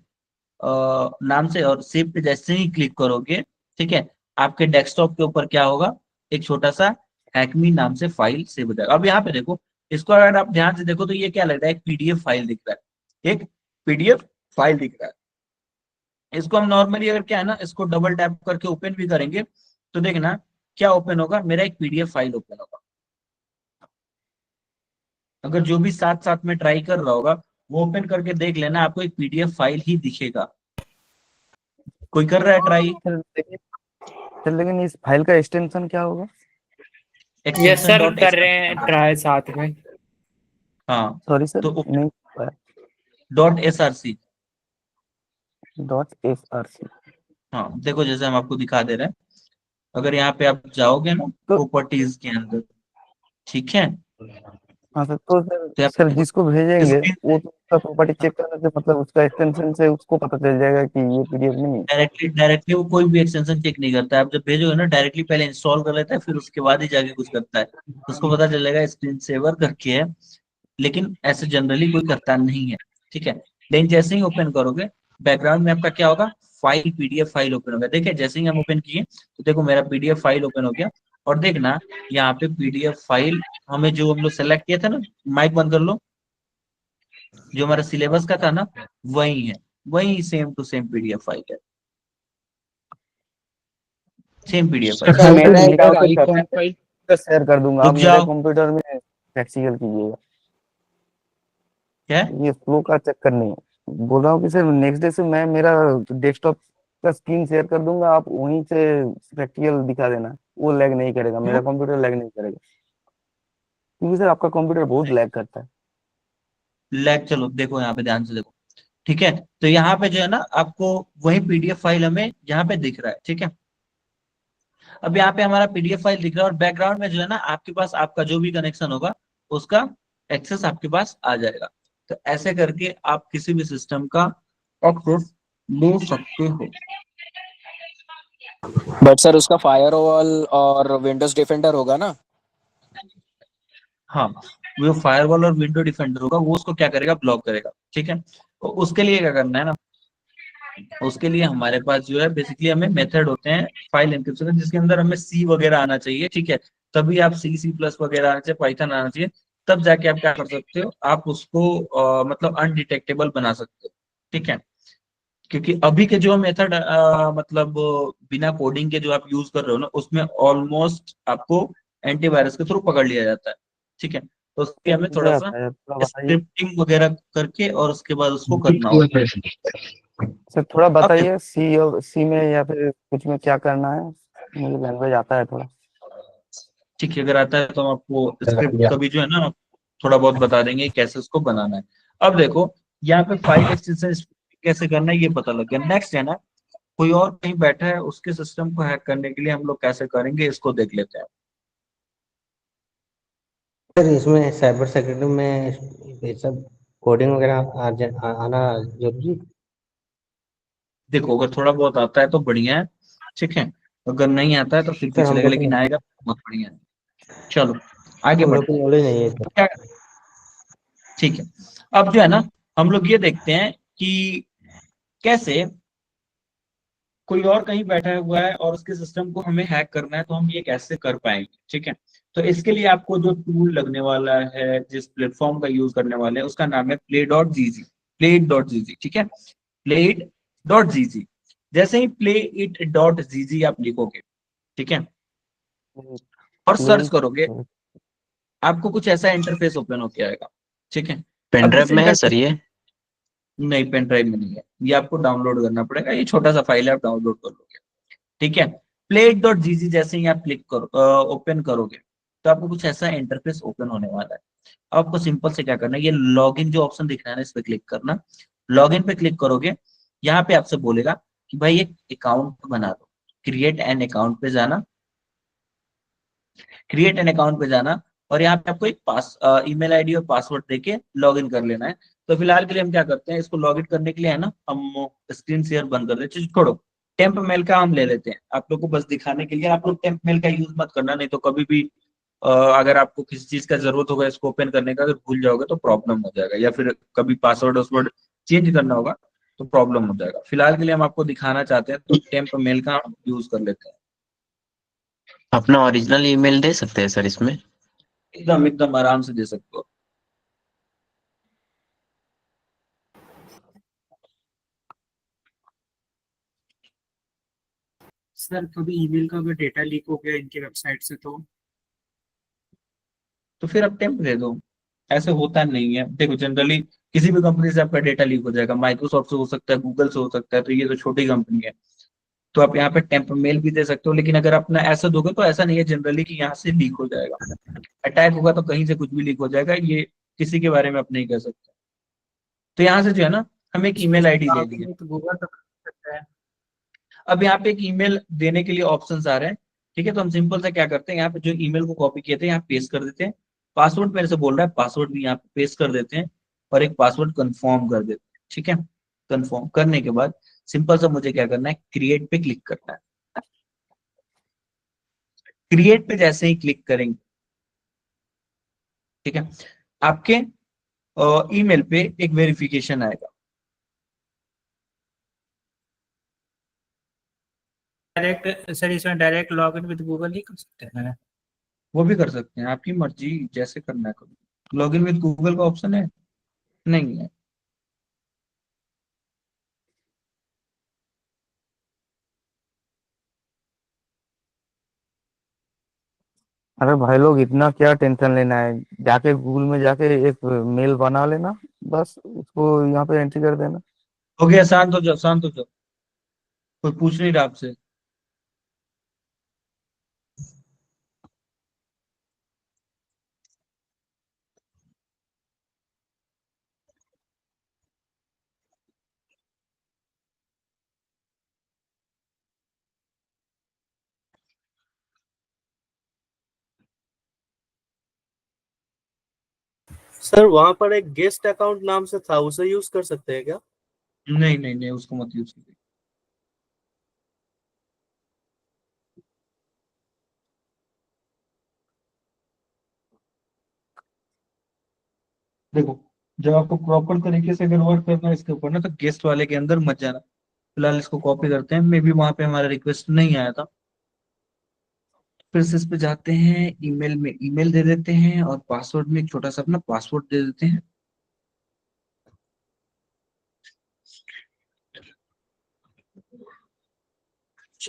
S1: नाम से। और सेव पे जैसे ही क्लिक करोगे, ठीक है, आपके डेस्कटॉप के ऊपर क्या होगा, एक छोटा सा हैकमी नाम से फाइल सेव हो जाएगा। अब यहाँ पे देखो, इसको अगर आप ध्यान से देखो तो ये क्या लग रहा है, एक पीडीएफ फाइल दिख रहा है, एक पीडीएफ फाइल दिख रहा है। इसको हम नॉर्मली अगर क्या है ना, इसको डबल टैप करके ओपन भी करेंगे तो देखना क्या ओपन होगा, मेरा एक पीडीएफ फाइल ओपन होगा। अगर जो भी साथ साथ में ट्राई कर रहा होगा वो ओपन करके देख लेना, आपको एक पीडीएफ फाइल ही दिखेगा। कोई कर रहा है ट्राई?
S2: सर लेकिन इस फाइल का एक्सटेंशन क्या होगा?
S1: एक्सटेंशन
S9: सर
S1: डॉट
S9: कर रहे हैं ट्राई साथ में।
S1: हाँ,
S2: सॉरी सर,
S1: तो
S2: नहीं,
S1: डॉट एसआरसी।
S2: Dot SRC.
S1: हाँ देखो, जैसे हम आपको दिखा दे रहे हैं, अगर यहाँ पे आप जाओगे ना प्रॉपर्टीज के अंदर, ठीक है,
S2: हाँ सर, तो
S1: तो
S2: सर जिसको भेजेंगे
S1: स्क्रीन
S2: वो तो उसका प्रॉपर्टी चेक करने से मतलब उसका एक्सटेंशन से उसको पता चल जाएगा कि ये पीडीएफ नहीं है।
S1: डायरेक्टली वो कोई भी एक्सटेंशन चेक नहीं करता है। आप जब भेजोगे ना, डायरेक्टली पहले इंस्टॉल कर लेता है, फिर उसके बाद ही जाके कुछ करता है। उसको पता चलेगा स्क्रीन सेवर करके है, लेकिन ऐसे जनरली कोई करता नहीं है। ठीक है, लेकिन जैसे ही ओपन करोगे, बैकग्राउंड में आपका क्या होगा, फाइल पीडीएफ फाइल ओपन होगा। देखिए जैसे ही हम ओपन किए तो देखो मेरा पीडीएफ फाइल ओपन हो गया। और देखना यहाँ पे पीडीएफ फाइल हमें जो हम लोग सेलेक्ट किया था ना, माइक बंद कर लो, जो हमारा सिलेबस का था ना, वही है, वही same to same PDF file है, सेम पीडीएफ फाइल।
S8: सर मेरा इधर आइकॉन फाइल
S2: शेयर कर दूंगा, आप
S1: रुक
S2: मेरे
S1: जाओ,
S2: कंप्यूटर में प्रैक्टिकल कीजिएगा।
S1: क्या है?
S2: ये फ्लो का चक्कर नहीं है, बोल रहा हूँ कि सर नेक्स्ट डे से मैं मेरा डेस्कटॉप का स्क्रीन शेयर कर दूंगा, आप वहीं से प्रैक्टिकल दिखा देना, वो लैग नहीं करेगा, मेरा कंप्यूटर लैग नहीं करेगा, क्योंकि सर आपका कंप्यूटर बहुत लैग करता है।
S1: लैग, चलो देखो यहाँ पे ध्यान से देखो। ठीक है, तो यहाँ पे जो है ना, आपको वही पीडीएफ फाइल हमें यहाँ पे दिख रहा है। ठीक है, अब यहाँ पे हमारा पीडीएफ फाइल दिख रहा है और बैकग्राउंड में जो है ना आपके पास आपका जो भी कनेक्शन होगा उसका एक्सेस आपके पास आ जाएगा। तो ऐसे करके आप किसी भी सिस्टम का एक्सेस ले सकते हो।
S11: बट सर उसका फायरवॉल और विंडोज डिफेंडर होगा ना?
S1: हाँ, वो फायरवॉल और विंडो डिफेंडर होगा, वो उसको क्या करेगा, ब्लॉक करेगा। ठीक है, तो उसके लिए क्या करना है ना, उसके लिए हमारे पास जो है बेसिकली हमें मेथड होते हैं फाइल एनक्रिप्शन जिसके अंदर हमें सी वगैरह आना चाहिए। ठीक है, तभी आप सी प्लस वगैरह आना चाहिए, पाइथन आना चाहिए, तब जाके आप क्या कर सकते हो, आप उसको मतलब अनडिटेक्टेबल बना सकते हो। ठीक है, क्योंकि अभी के जो मेथड मतलब बिना कोडिंग के जो आप यूज कर रहे हो ना, उसमें ऑलमोस्ट आपको एंटीवायरस के थ्रू पकड़ लिया जाता है। ठीक है, तो उसके हमें
S2: मुझे
S1: थोड़ा सा
S2: आता है, थोड़ा बताइए
S1: स्क्रिप्टिंग वगैरह करके और उसके बाद उसको करना होगा।
S2: सर, थोड़ा
S1: अब देखो,
S2: बताइए सी और सी में या फिर कुछ में क्या करना है। मुझे लैंग्वेज आता है थोड़ा।
S1: ठीक है, अगर आता है तो हम आपको स्क्रिप्ट कभी जो है ना थोड़ा बहुत बता देंगे कैसे उसको बनाना है। अब देखो, यहाँ पे फाइल एक्सटेंशन कैसे करना है ये पता लग गया। नेक्स्ट है ना, कोई और कहीं बैठा है उसके सिस्टम को हैक करने के लिए हम लोग कैसे करेंगे इसको देख लेते हैं।
S12: सर इसमें साइबर सिक्योरिटी में ये सब कोडिंग वगैरह आना जरूरी?
S1: देखो, अगर थोड़ा बहुत आता है तो बढ़िया है। ठीक है, अगर नहीं आता है तो फिर भी
S12: सर हम
S1: चलेगा,
S12: लोग
S1: लेकिन
S12: को
S1: आएगा तो बहुत बढ़िया है। चलो आगे
S12: हम लोग
S1: बढ़ते
S12: को
S1: हैं।
S12: नॉलेज नहीं है
S1: तो
S12: सर।
S1: क्या, ठीक है, अब जो है ना हम लोग ये देखते हैं कि कैसे कोई और कहीं बैठा हुआ है और उसके सिस्टम को हमें हैक करना है, तो हम ये कैसे कर पाएंगे। ठीक है, तो इसके लिए आपको जो टूल लगने वाला है, जिस प्लेटफॉर्म का यूज करने वाले हैं, उसका नाम है play.gg। ठीक है, play.gg। जैसे ही play.it.gg आप लिखोगे, ठीक है, और सर्च
S2: प्लीज।
S1: करोगे, आपको कुछ ऐसा इंटरफेस ओपन होके आएगा। ठीक है, अब
S10: पेनड्राइव
S1: इस
S10: में है
S1: इंटरफेस,
S10: सर ये?
S1: नहीं पेन ड्राइव में नहीं है, ये आपको डाउनलोड करना पड़ेगा, ये छोटा सा फाइल है, आप डाउनलोड कर लोगे। ठीक है, plate.gg जैसे ही आप क्लिक करो, ओपन करोगे, तो आपको कुछ ऐसा इंटरफेस ओपन होने वाला है। आपको सिंपल से क्या करना है, ये लॉगिन जो ऑप्शन दिख रहा है ना, इस पे क्लिक करना। लॉगिन पे क्लिक करोगे, यहाँ पे आपसे बोलेगा कि भाई एक अकाउंट बना दो। क्रिएट एन अकाउंट पे जाना, क्रिएट एन अकाउंट पे जाना, और यहाँ पे आपको एक ईमेल आईडी और पासवर्ड देके लॉग इन कर लेना है। तो फिलहाल के लिए हम क्या करते हैं, इसको लॉग इन करने के लिए है ना, हम स्क्रीन शेयर बंद कर देते हैं। छोड़ो, टेम्प मेल का हम ले लेते हैं, आप लोग को बस दिखाने के लिए। आप लोग टेम्प मेल का यूज मत करना, नहीं तो कभी भी अगर आपको किसी चीज का जरूरत होगा इसको ओपन करने का, अगर भूल जाओगे तो प्रॉब्लम हो जाएगा, या फिर कभी पासवर्ड वासवर्ड चेंज करना होगा तो प्रॉब्लम हो जाएगा। फिलहाल के लिए हम आपको दिखाना चाहते हैं, तो टेम्प मेल का हम यूज कर लेते हैं।
S10: अपना ओरिजिनल ईमेल दे सकते हैं सर इसमें?
S1: एकदम एकदम आराम से दे सकते हो।
S9: सर कभी ईमेल का अगर डेटा लीक हो गया इनके वेबसाइट से
S1: तो फिर आप टेम्प दे दो, ऐसे होता नहीं है। देखो, जनरली किसी भी कंपनी से आपका डेटा लीक हो जाएगा, माइक्रोसॉफ्ट से हो सकता है, गूगल से हो सकता है, तो ये तो छोटी कंपनी है। तो आप यहाँ पे टेम्प मेल भी दे सकते हो, लेकिन अगर अपना ऐसा दोगे तो ऐसा नहीं है जनरली कि यहाँ से लीक हो जाएगा। अटैक होगा तो कहीं से कुछ भी लीक हो जाएगा, ये किसी के बारे में आप नहीं कह सकते। तो यहाँ से जो है ना, हम एक ईमेल आईडी ले लिए।
S9: तो गूगल तक कर सकता है।
S1: अब यहाँ पे एक ईमेल देने के लिए ऑप्शंस आ रहे हैं। ठीक है, तो हम सिंपल से क्या करते हैं, यहाँ पे जो ईमेल को कॉपी किए थे यहाँ पेस्ट कर देते हैं। पासवर्ड मेरे से बोल रहा है, पासवर्ड भी यहाँ पे पेस्ट कर देते हैं, और एक पासवर्ड कंफर्म कर देते हैं। ठीक है, कंफर्म करने के बाद सिंपल सा मुझे क्या करना है, क्रिएट पे क्लिक करना है। क्रिएट पे जैसे ही क्लिक करेंगे, ठीक है, आपके ईमेल पे एक वेरिफिकेशन आएगा।
S9: डायरेक्ट सर इसमें direct log in with Google नहीं कर सकते हैं?
S1: वो भी कर सकते हैं, आपकी मर्जी, जैसे करना है करो। लॉगिन विद गूगल का ऑप्शन है? नहीं है।
S2: अरे भाई लोग, इतना क्या टेंशन लेना है। जाके गूगल में जाके एक मेल बना लेना, बस उसको यहाँ पे एंट्री कर देना।
S1: हो गया, शांत हो जाओ, शांत हो जाओ, कोई पूछ नहीं रहा आपसे।
S9: सर वहां पर एक गेस्ट अकाउंट नाम से था, उसे यूज कर सकते हैं क्या?
S1: नहीं नहीं नहीं, उसको मत यूज कीजिए। देखो, जब आपको प्रॉपर तरीके से अगर वर्क करना है इसके ऊपर ना, तो गेस्ट वाले के अंदर मत जाना। फिलहाल इसको कॉपी करते हैं, मे बी वहां पे हमारा रिक्वेस्ट नहीं आया था। फिर से इस पे जाते हैं, ईमेल में ईमेल दे देते हैं, और पासवर्ड में एक छोटा सा अपना पासवर्ड दे देते हैं।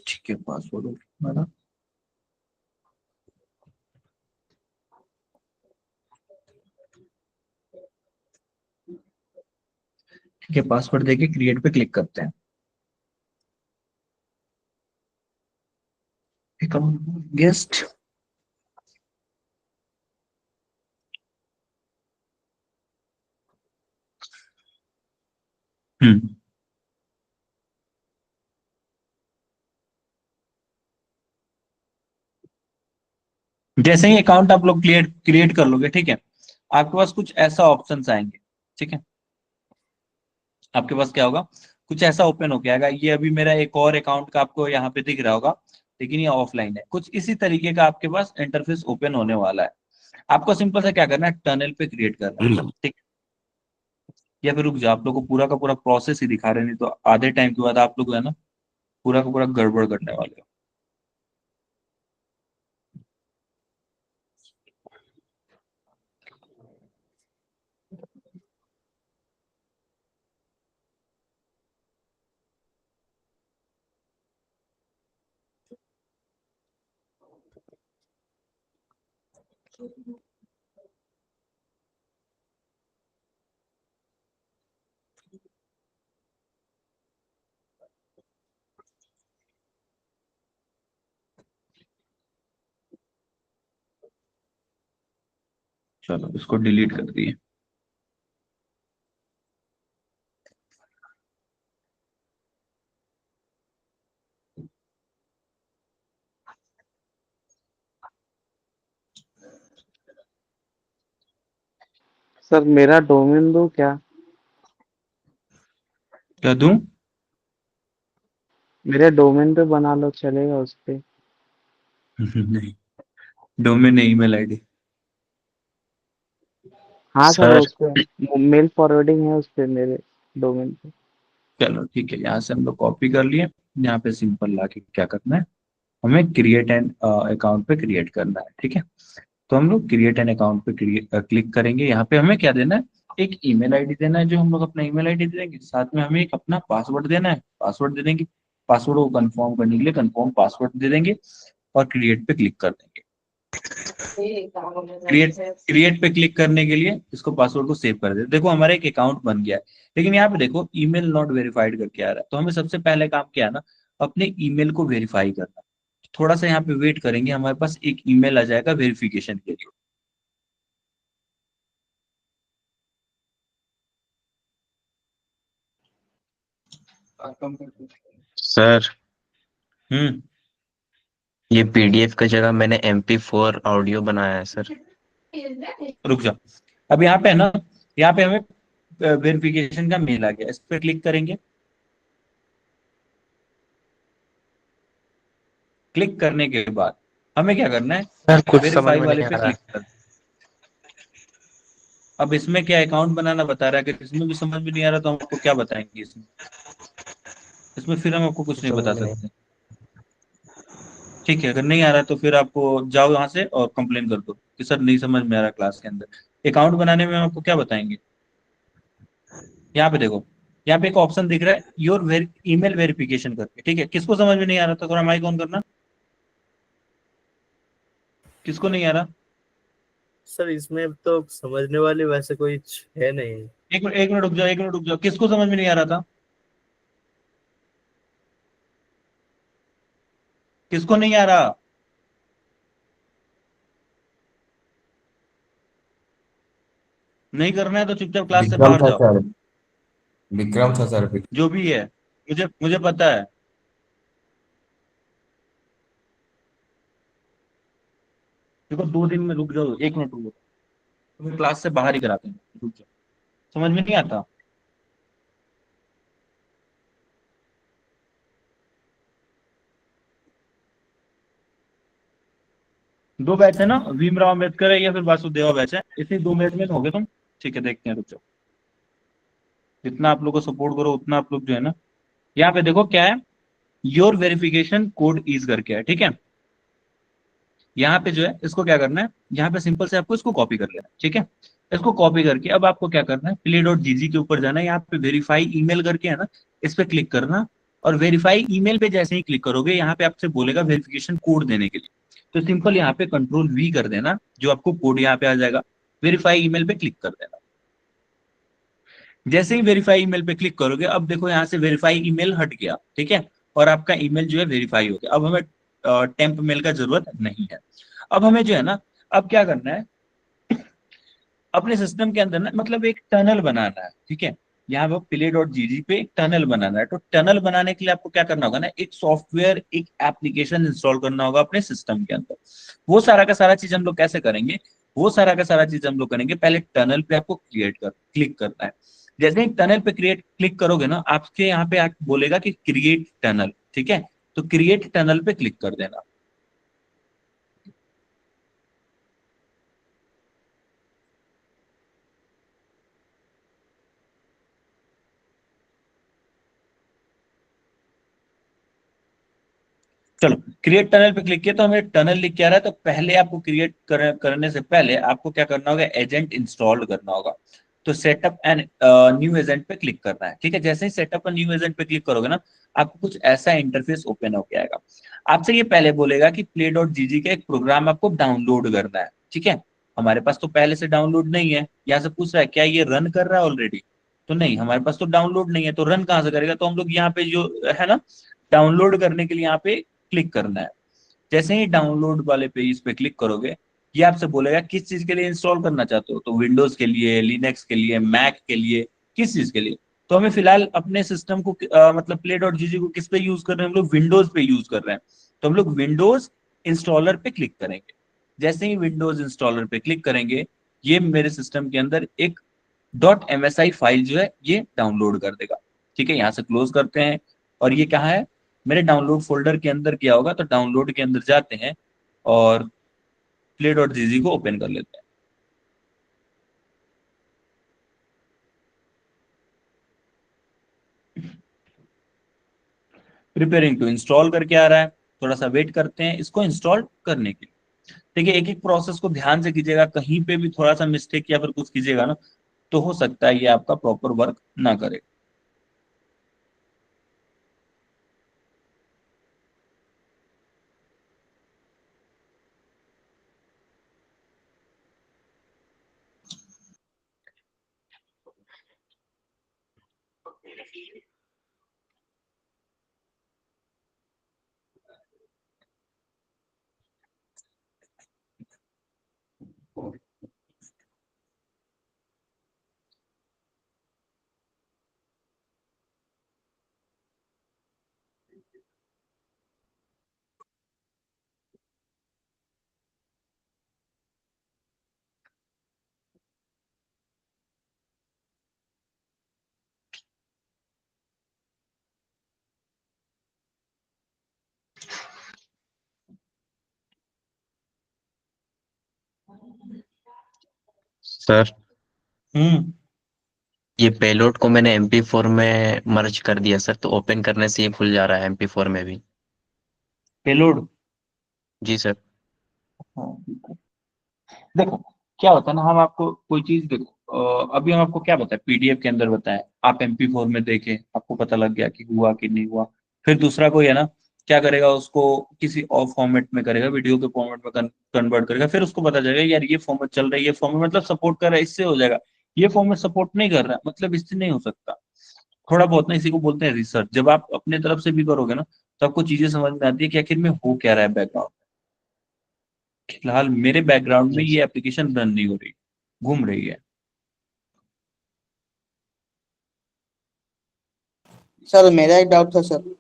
S1: ठीक है, पासवर्ड हमारा। ठीक है, पासवर्ड देके क्रिएट पे क्लिक करते हैं। Account guest. हम्म जैसे ही अकाउंट आप लोग क्रिएट क्रिएट कर लोगे, ठीक है, आपके पास कुछ ऐसा ऑप्शंस आएंगे। ठीक है, आपके पास क्या होगा, कुछ ऐसा ओपन हो गया आएगा। ये अभी मेरा एक और अकाउंट का आपको यहाँ पे दिख रहा होगा, लेकिन ये ऑफलाइन है। कुछ इसी तरीके का आपके पास इंटरफेस ओपन होने वाला है। आपको सिंपल सा क्या करना है, टनल पे क्रिएट करना है। ठीक, या फिर रुक जाओ, आप लोग को पूरा का पूरा प्रोसेस ही दिखा रहे, नहीं तो आधे टाइम के बाद आप लोग है ना पूरा का पूरा गड़बड़ करने वाले हो। चलो इसको डिलीट कर दिए।
S8: सर मेरा डोमेन दो क्या?
S1: क्या दूं?
S8: मेरे डोमेन पे बना लो, चलेगा उस पे?
S1: नहीं, डोमेन नहीं, ईमेल आईडी।
S8: हाँ सर,
S10: सर
S8: उस पे मेल फॉरवर्डिंग है उस पे मेरे डोमेन पे।
S1: चलो ठीक है, यहाँ से हम लोग कॉपी कर लिए। यहाँ पे सिंपल लाके क्या करना है, हमें क्रिएट एन अकाउंट पे क्रिएट करना है। ठीक है, तो हम लोग क्रिएट एन अकाउंट पे क्लिक करेंगे। यहाँ पे हमें क्या देना है, एक ईमेल आईडी देना है, जो हम लोग अपना ईमेल आईडी दे देंगे। साथ में हमें एक अपना पासवर्ड देना है, पासवर्ड दे देंगे। पासवर्ड को कंफर्म करने के लिए कंफर्म पासवर्ड दे देंगे, और क्रिएट पे क्लिक कर देंगे। क्रिएट क्रिएट पे क्लिक करने के लिए इसको पासवर्ड को सेव कर दे। देखो हमारा एक अकाउंट बन गया है, लेकिन यहाँ पे देखो ईमेल नॉट वेरीफाइड करके आ रहा है। तो हमें सबसे पहले काम क्या है ना, अपने ईमेल को वेरीफाई करना। थोड़ा सा यहाँ पे वेट करेंगे, हमारे पास एक ईमेल आ जाएगा वेरिफिकेशन के लिए।
S10: सर
S1: हम्म
S10: ये पीडीएफ का जगह मैंने MP4 ऑडियो बनाया है सर।
S1: रुक जाओ, अब यहाँ पे है ना, यहाँ पे हमें वेरिफिकेशन का मेल आ गया, इस पर क्लिक करेंगे। क्लिक करने के बाद हमें क्या करना है,
S11: सर कुछ समझ
S1: वेरीफाई
S11: में
S1: वाले
S11: नहीं आ
S1: पे
S11: रहा
S1: क्लिक
S11: है।
S1: कर। अब इसमें क्या अकाउंट बनाना बता रहा है, अगर इसमें भी समझ में नहीं आ रहा तो हम आपको क्या बताएंगे इसमें। इसमें फिर हम आपको कुछ
S11: कुछ
S1: नहीं
S11: समझ
S1: बता
S11: में नहीं।
S1: सकते। ठीक है, अगर नहीं आ रहा तो फिर आपको जाओ यहाँ से और कंप्लेन कर दो कि सर नहीं समझ में आ रहा क्लास के अंदर। अकाउंट बनाने में हम आपको क्या बताएंगे, यहाँ पे देखो, यहाँ पे एक ऑप्शन दिख रहा है योर ईमेल वेरिफिकेशन करके। ठीक है, किसको समझ में नहीं आ रहा था, थोड़ा माइक ऑन करना। किसको नहीं आ रहा?
S9: सर इसमें तो समझने वाली वैसे कोई है नहीं।
S1: एक मिनट रुक जाओ, एक मिनट रुक जाओ, किसको समझ में नहीं आ रहा था? किसको नहीं आ रहा? नहीं करना है तो चुपचाप क्लास से
S7: विक्रम
S1: बाहर
S7: था
S1: जाओ।
S7: सर, विक्रम था सर।
S1: जो भी है, मुझे मुझे पता है। देखो 2 दिन में रुक जाओ, 1 मिनट रुको। तुम्हें क्लास से बाहर ही कराते हैं, रुक जाओ, समझ में नहीं आता। दो बैच है ना, भीमराव अम्बेडकर है या फिर वासुदेवा बैच है, इसी दो बैच में तो होगे तुम। ठीक है, देखते हैं, रुक जाओ। जितना आप लोग को सपोर्ट करो उतना आप लोग जो है ना, यहाँ पे देखो क्या है, योर वेरिफिकेशन कोड इज करके है, ठीक है। यहाँ पे जो है इसको क्या करना है, यहाँ पे सिंपल से आपको इसको कॉपी कर लेना है, ठीक है। इसको कॉपी करके अब आपको क्या करना है, play.gg के ऊपर जाना है, यहाँ पे वेरीफाई ईमेल करके है ना, इस पे क्लिक करना। और वेरीफाई ईमेल पे जैसे ही क्लिक करोगे, यहाँ पे आपसे बोलेगा वेरिफिकेशन कोड देने के लिए, तो सिंपल यहाँ पे कंट्रोल V कर देना, जो आपको कोड यहाँ पे आ जाएगा। वेरीफाई ईमेल पे क्लिक कर देना। जैसे ही वेरीफाई ईमेल पे क्लिक करोगे, अब देखो यहाँ से वेरीफाई ईमेल हट गया, ठीक है, और आपका ईमेल जो है वेरीफाई हो गया। अब हमें टेम्प मेल का जरूरत नहीं है। अब हमें जो है ना, अब क्या करना है, अपने सिस्टम के अंदर ना मतलब एक टनल बनाना है, ठीक है। यहाँ पे play.gg पे एक टनल बनाना है, तो टनल बनाने के लिए आपको क्या करना होगा ना, एक सॉफ्टवेयर, एक एप्लीकेशन इंस्टॉल करना होगा अपने सिस्टम के अंदर। वो सारा का सारा चीज हम लोग कैसे करेंगे, वो सारा का सारा चीज हम लोग करेंगे, पहले टनल पे आपको क्लिक करना है। जैसे ही टनल पे क्लिक करोगे ना, आपके यहाँ पे बोलेगा कि क्रिएट टनल, ठीक है, तो क्रिएट टनल पे क्लिक कर देना। चलो, क्रिएट टनल पे क्लिक किया तो हमें टनल लिख के आ रहा है, तो पहले आपको क्रिएट करने से पहले आपको क्या करना होगा, एजेंट इंस्टॉल करना होगा। तो सेटअप एंड न्यू एजेंट पे क्लिक करना है, ठीक है। जैसे ही सेटअप एंड न्यू एजेंट पे क्लिक करोगे ना, आपको कुछ ऐसा इंटरफेस ओपन होके आएगा। आपसे ये पहले बोलेगा कि play.gg का एक प्रोग्राम आपको डाउनलोड करना है, ठीक है। हमारे पास तो पहले से डाउनलोड नहीं है। यहाँ से पूछ रहा है क्या ये रन कर रहा है ऑलरेडी, तो नहीं, हमारे पास तो डाउनलोड नहीं है, तो रन कहाँ से करेगा। तो हम लोग यहाँ पे जो है ना, डाउनलोड करने के लिए यहाँ पे क्लिक करना है। जैसे ही डाउनलोड वाले पेज पे क्लिक करोगे, ये आपसे बोलेगा किस चीज के लिए इंस्टॉल करना चाहते हो, तो विंडोज के लिए, लिनक्स के लिए, मैक के लिए, किस चीज के लिए। तो हमें फिलहाल अपने सिस्टम को मतलब play.gg को किस पे यूज कर रहे हैं, हम लोग विंडोज पे यूज कर रहे हैं, तो हम लोग विंडोज इंस्टॉलर पे क्लिक करेंगे। जैसे ही विंडोज इंस्टॉलर पे क्लिक करेंगे, ये मेरे सिस्टम के अंदर एक .msi फाइल जो है ये डाउनलोड कर देगा, ठीक है। यहाँ से क्लोज करते हैं, और ये कहाँ है, मेरे डाउनलोड फोल्डर के अंदर किया होगा, तो डाउनलोड के अंदर जाते हैं और play.gg को ओपन कर लेते हैं। प्रिपेयरिंग टू इंस्टॉल करके आ रहा है, थोड़ा सा वेट करते हैं इसको इंस्टॉल करने के लिए। देखिए, एक एक प्रोसेस को ध्यान से कीजिएगा, कहीं पे भी थोड़ा सा मिस्टेक या फिर कुछ कीजिएगा ना, तो हो सकता है ये आपका प्रॉपर वर्क ना करे।
S10: सर,
S1: हम्म।
S10: ये पेलोड को मैंने MP4 में मर्ज कर दिया सर, तो ओपन करने से ये खुल जा रहा है MP4 में भी।
S1: पेलोड,
S10: जी सर।
S1: हाँ ठीक है। देखो क्या होता है ना, हम आपको कोई चीज देखो, अभी हम आपको क्या बताएं, पीडीएफ के अंदर बताएं, आप MP4 में देखें, आपको पता लग गया कि हुआ कि नहीं हुआ। फिर दूसरा कोई है ना, क्या करेगा, उसको किसी और फॉर्मेट में करेगा, वीडियो के फॉर्मेट में कन्वर्ट करेगा, फिर उसको पता चलेगा यार ये फॉर्मेट चल रहा है, ये फॉर्मेट मतलब सपोर्ट कर रहा है, इससे हो जाएगा। ये फॉर्मेट सपोर्ट नहीं कर रहा है, मतलब इससे नहीं हो सकता। थोड़ा बहुत ना, इसी को बोलते हैं रिसर्च। जब आप अपने तरफ से भी करोगे ना, तो आपको चीजें समझ में आती है कि आखिर में हो क्या रहा है बैकग्राउंड। फिलहाल मेरे बैकग्राउंड में
S12: जी
S1: ये एप्लीकेशन रन नहीं हो रही, घूम रही है।
S13: सर मेरा एक डाउट था सर।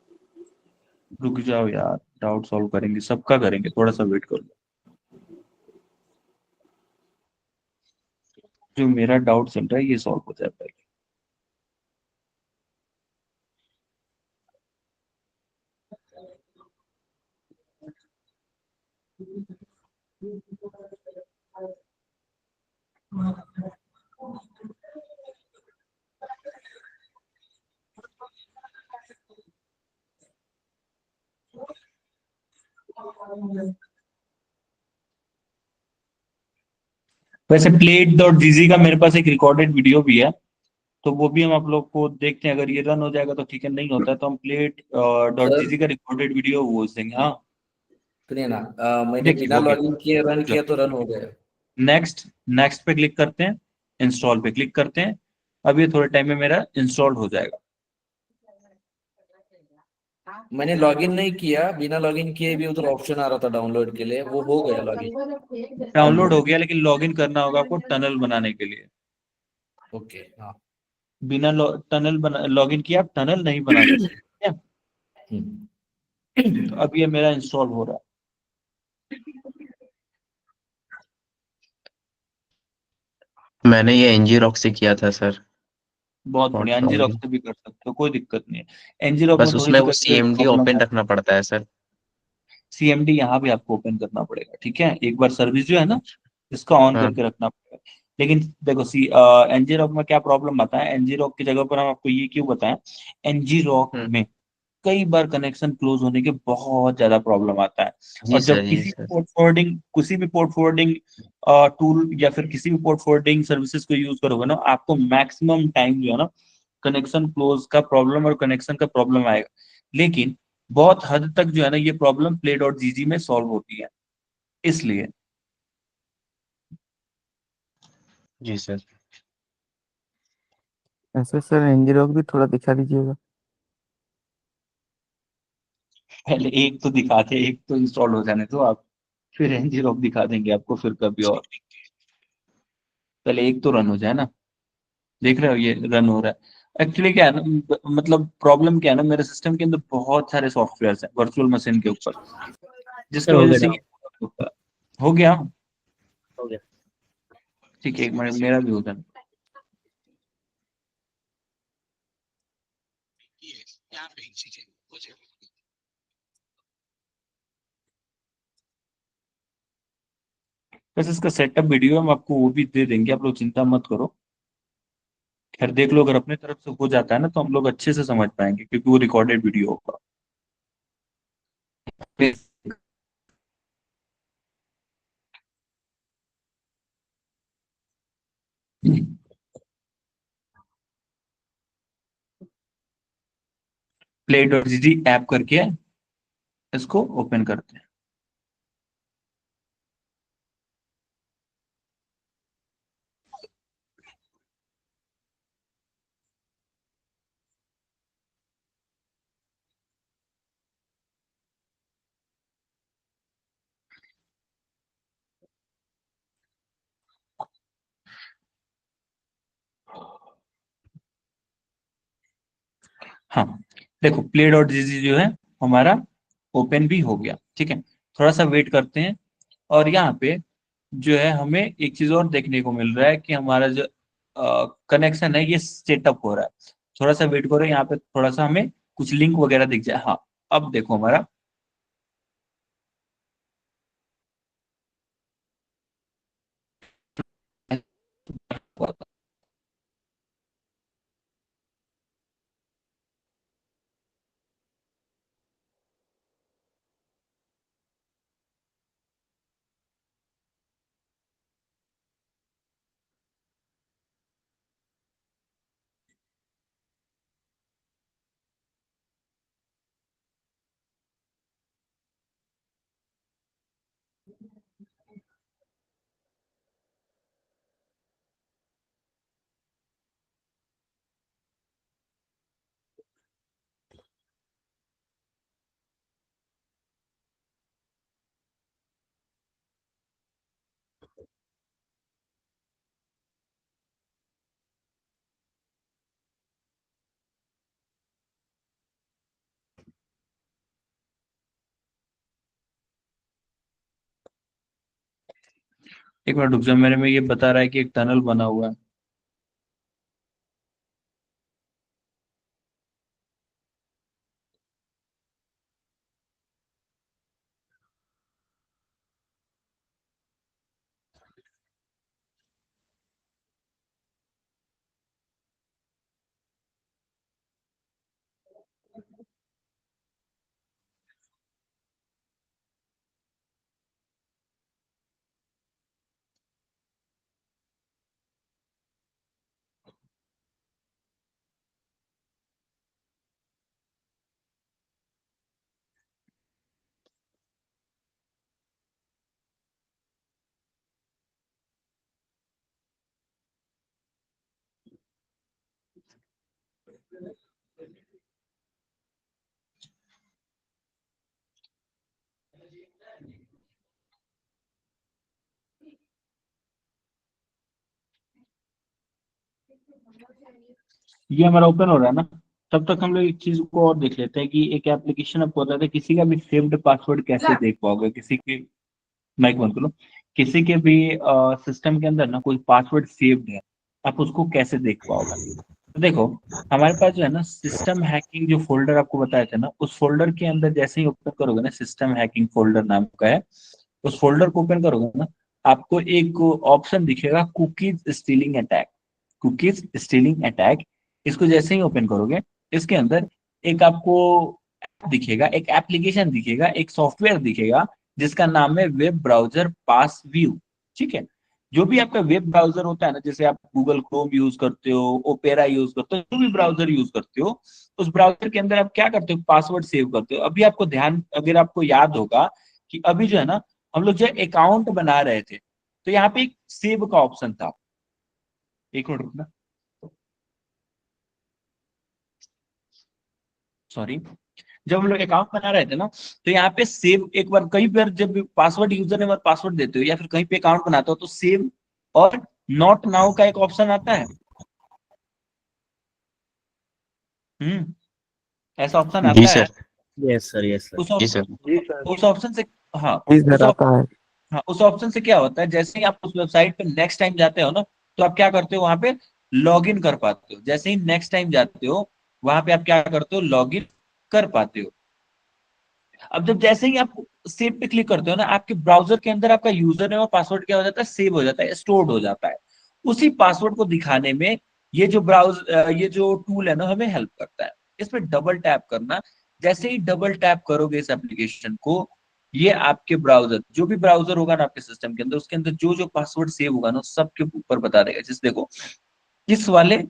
S1: रुक जाओ यार, डाउट सॉल्व करेंगे, सबका करेंगे, थोड़ा सा वेट कर लो। जो मेरा डाउट चल रहा है ये सॉल्व हो जाए पहले। वैसे प्लेट डॉट जीजी का मेरे पास एक रिकॉर्डेड वीडियो भी है, तो वो भी हम आप लोग को देखते हैं। अगर ये रन हो जाएगा तो ठीक है, नहीं होता है तो हम प्लेट डॉट
S14: सर
S1: जीजी का रिकॉर्डेड वीडियो वो देंगे। हाँ
S14: सुनिए ना, मैंने
S1: देखिए
S14: बिना
S1: हो
S14: लॉगिन किए रन
S1: गया।
S14: किया तो रन हो गया।
S1: नेक्स्ट, नेक्स्ट पे क्लिक करते हैं, इंस्टॉल पे क्लिक करते हैं। अब ये थोड़े टाइम में मेरा इंस्टॉल हो जाएगा।
S14: मैंने लॉगिन नहीं किया, बिना लॉगिन किए भी उधर ऑप्शन आ रहा था डाउनलोड के लिए, वो हो गया लॉगिन
S1: डाउनलोड हो
S14: कंप्लीट।
S1: गया, लेकिन लॉगिन करना होगा आपको टनल बनाने के लिए।
S14: ओके हाँ।
S1: बिना टनल बना लॉगिन किया आप टनल नहीं बना सकते, ठीक है?
S14: हम्म।
S1: तो अब ये मेरा इंस्टॉल हो रहा है।
S10: मैंने ये एनजी रॉक से किया था सर।
S1: बहुत बढ़िया,
S10: नॉट
S1: एनजी रॉक
S10: लॉगिन।
S1: से भी कर सकते हो, कोई दिक्कत नहीं है। एनजी रॉक में
S10: बस
S1: थोड़ी
S10: उसमें
S1: सी
S10: वो
S1: वैसे
S10: सीएमडी
S1: प्रॉब्लम
S10: ओपन
S1: है।
S10: रखना पड़ता है सर।
S1: सीएमडी यहाँ भी आपको ओपन करना पड़ेगा, ठीक है? एक बार सर्विस जो है ना, इसका ऑन
S10: हाँ
S1: करके रखना पड़ेगा। लेकिन देखो एनजी रॉक में क्या प्रॉब्लम आता है, एनजी रॉक की जगह पर हम आपको ये क्यों बताएं, एनजी रॉक
S10: हम्म,
S1: में कई बार कनेक्शन क्लोज होने के बहुत ज्यादा प्रॉब्लम आता है।
S10: जी
S1: और
S10: सर
S1: जब
S10: जी सर।
S1: किसी भी पोर्ट फॉरवर्डिंग टूल या फिर किसी भी पोर्ट फॉरवर्डिंग सर्विसेज को यूज करोगे ना, आपको मैक्सिमम टाइम जो है ना कनेक्शन क्लोज का प्रॉब्लम और कनेक्शन का प्रॉब्लम आएगा। लेकिन बहुत हद तक जो है ना ये प्रॉब्लम प्ले डॉट जीजी में सॉल्व होती है, इसलिए।
S10: जी सर।
S2: ऐसे सर एनजी रॉक भी थोड़ा दिखा दीजिएगा।
S1: पहले एक तो दिखाते, एक तो इंस्टॉल हो जाने दो आप, फिर एनजी रॉक दिखा देंगे आपको, फिर कभी और। पहले एक तो रन हो जाए ना। देख रहे हो ये रन हो रहा है। एक्चुअली क्या है ना, मतलब प्रॉब्लम क्या है ना, मेरे सिस्टम के अंदर बहुत सारे सॉफ्टवेयर हैं वर्चुअल मशीन के ऊपर,
S9: सर
S1: जिसकी
S9: हो
S1: वजह
S9: गया
S1: से
S9: ना।
S1: ये होता है। हो गया।
S9: हो गया।
S1: ठीक है, एक मिनट मेरा भी हो जाए। बस इसका सेटअप वीडियो हम आपको वो भी दे देंगे, आप लोग चिंता मत करो। खैर देख लो, अगर अपने तरफ से हो जाता है ना तो हम लोग अच्छे से समझ पाएंगे, क्योंकि वो रिकॉर्डेड वीडियो होगा। प्ले डॉट जी ऐप करके इसको ओपन करते हैं। हाँ देखो, प्ले डॉट जी जो है हमारा ओपन भी हो गया, ठीक है? थोड़ा सा वेट करते हैं। और यहाँ पे जो है हमें एक चीज और देखने को मिल रहा है कि हमारा जो कनेक्शन है ये सेटअप हो रहा है। थोड़ा सा वेट करो, यहाँ पे थोड़ा सा हमें कुछ लिंक वगैरह दिख जाए। हाँ अब देखो हमारा एक मिनट रुक जाओ, मेरे में ये बता रहा है कि एक टनल बना हुआ है। ये हमारा ओपन हो रहा है ना। तब तक हम लोग एक चीज को और देख लेते हैं कि एक एप्लीकेशन आपको बताता है किसी का भी सेव्ड पासवर्ड कैसे देख पाओगे। किसी के माइक बंद करो। किसी के भी सिस्टम के अंदर ना कोई पासवर्ड सेव्ड है, आप उसको कैसे देख पाओगे। तो देखो, हमारे पास जो है ना सिस्टम हैकिंग जो फोल्डर आपको बताया था ना, उस फोल्डर के अंदर जैसे ही ओपन करोगे ना, सिस्टम हैकिंग फोल्डर नाम का है, उस फोल्डर को ओपन करोगे ना, आपको एक ऑप्शन दिखेगा cookies stealing attack. Cookies stealing attack, इसको जैसे ही ओपन करोगे, इसके अंदर एक आपको दिखेगा, एक एप्लीकेशन दिखेगा, एक सॉफ्टवेयर दिखेगा जिसका नाम है वेब ब्राउजर पास व्यू। ठीक है, जो भी आपका वेब ब्राउजर होता है ना, जैसे आप गूगल क्रोम यूज करते हो, ओपेरा यूज करते हो, जो भी ब्राउजर यूज करते हो, उस ब्राउजर के अंदर आप क्या करते हो, पासवर्ड सेव करते हो। अभी आपको ध्यान, अगर आपको याद होगा कि अभी जो है ना हम लोग जो अकाउंट बना रहे थे, तो यहाँ पे एक सेव का ऑप्शन था। एक मिनट रुकना, सॉरी। जब हम लोग अकाउंट बना रहे थे ना, तो यहाँ पे सेव, एक बार कहीं पर जब पासवर्ड यूजर नेम और पासवर्ड देते हो या फिर कहीं पे अकाउंट बनाते हो, तो सेव और नॉट नाउ का एक ऑप्शन आता है। हम्म, ऐसा ऑप्शन
S10: जी
S1: आता है।
S10: Sir.
S9: Yes sir, yes sir.
S1: उस
S10: जी सर।
S4: जी सर।
S1: उस ऑप्शन से, हाँ,
S2: जी
S1: उस
S2: सर आता है।
S1: हाँ, उस ऑप्शन से क्या होता है, जैसे ही आप उस वेबसाइट पे नेक्स्ट टाइम जाते हो ना, तो आप क्या करते हो, वहां पे लॉग इन कर पाते हो। जैसे ही नेक्स्ट टाइम जाते हो, वहां पे आप क्या करते हो, लॉग इन कर पाते हो। अब जब जैसे ही आप सेव पे क्लिक करते हो ना, आपके ब्राउजर के अंदर आपका यूजर नेम और पासवर्ड क्या हो जाता है, सेव हो जाता है, स्टोर्ड हो जाता है। उसी पासवर्ड को दिखाने में ये जो टूल है ना, हमें हेल्प करता है। इस पे डबल टैप करना, जैसे ही डबल टैप करोगे इस एप्लीकेशन को, ये आपके ब्राउजर, जो भी ब्राउजर होगा ना आपके सिस्टम के अंदर, उसके अंदर जो जो पासवर्ड सेव होगा ना, सबके ऊपर बता देगा। जैसे देखो, इस वाले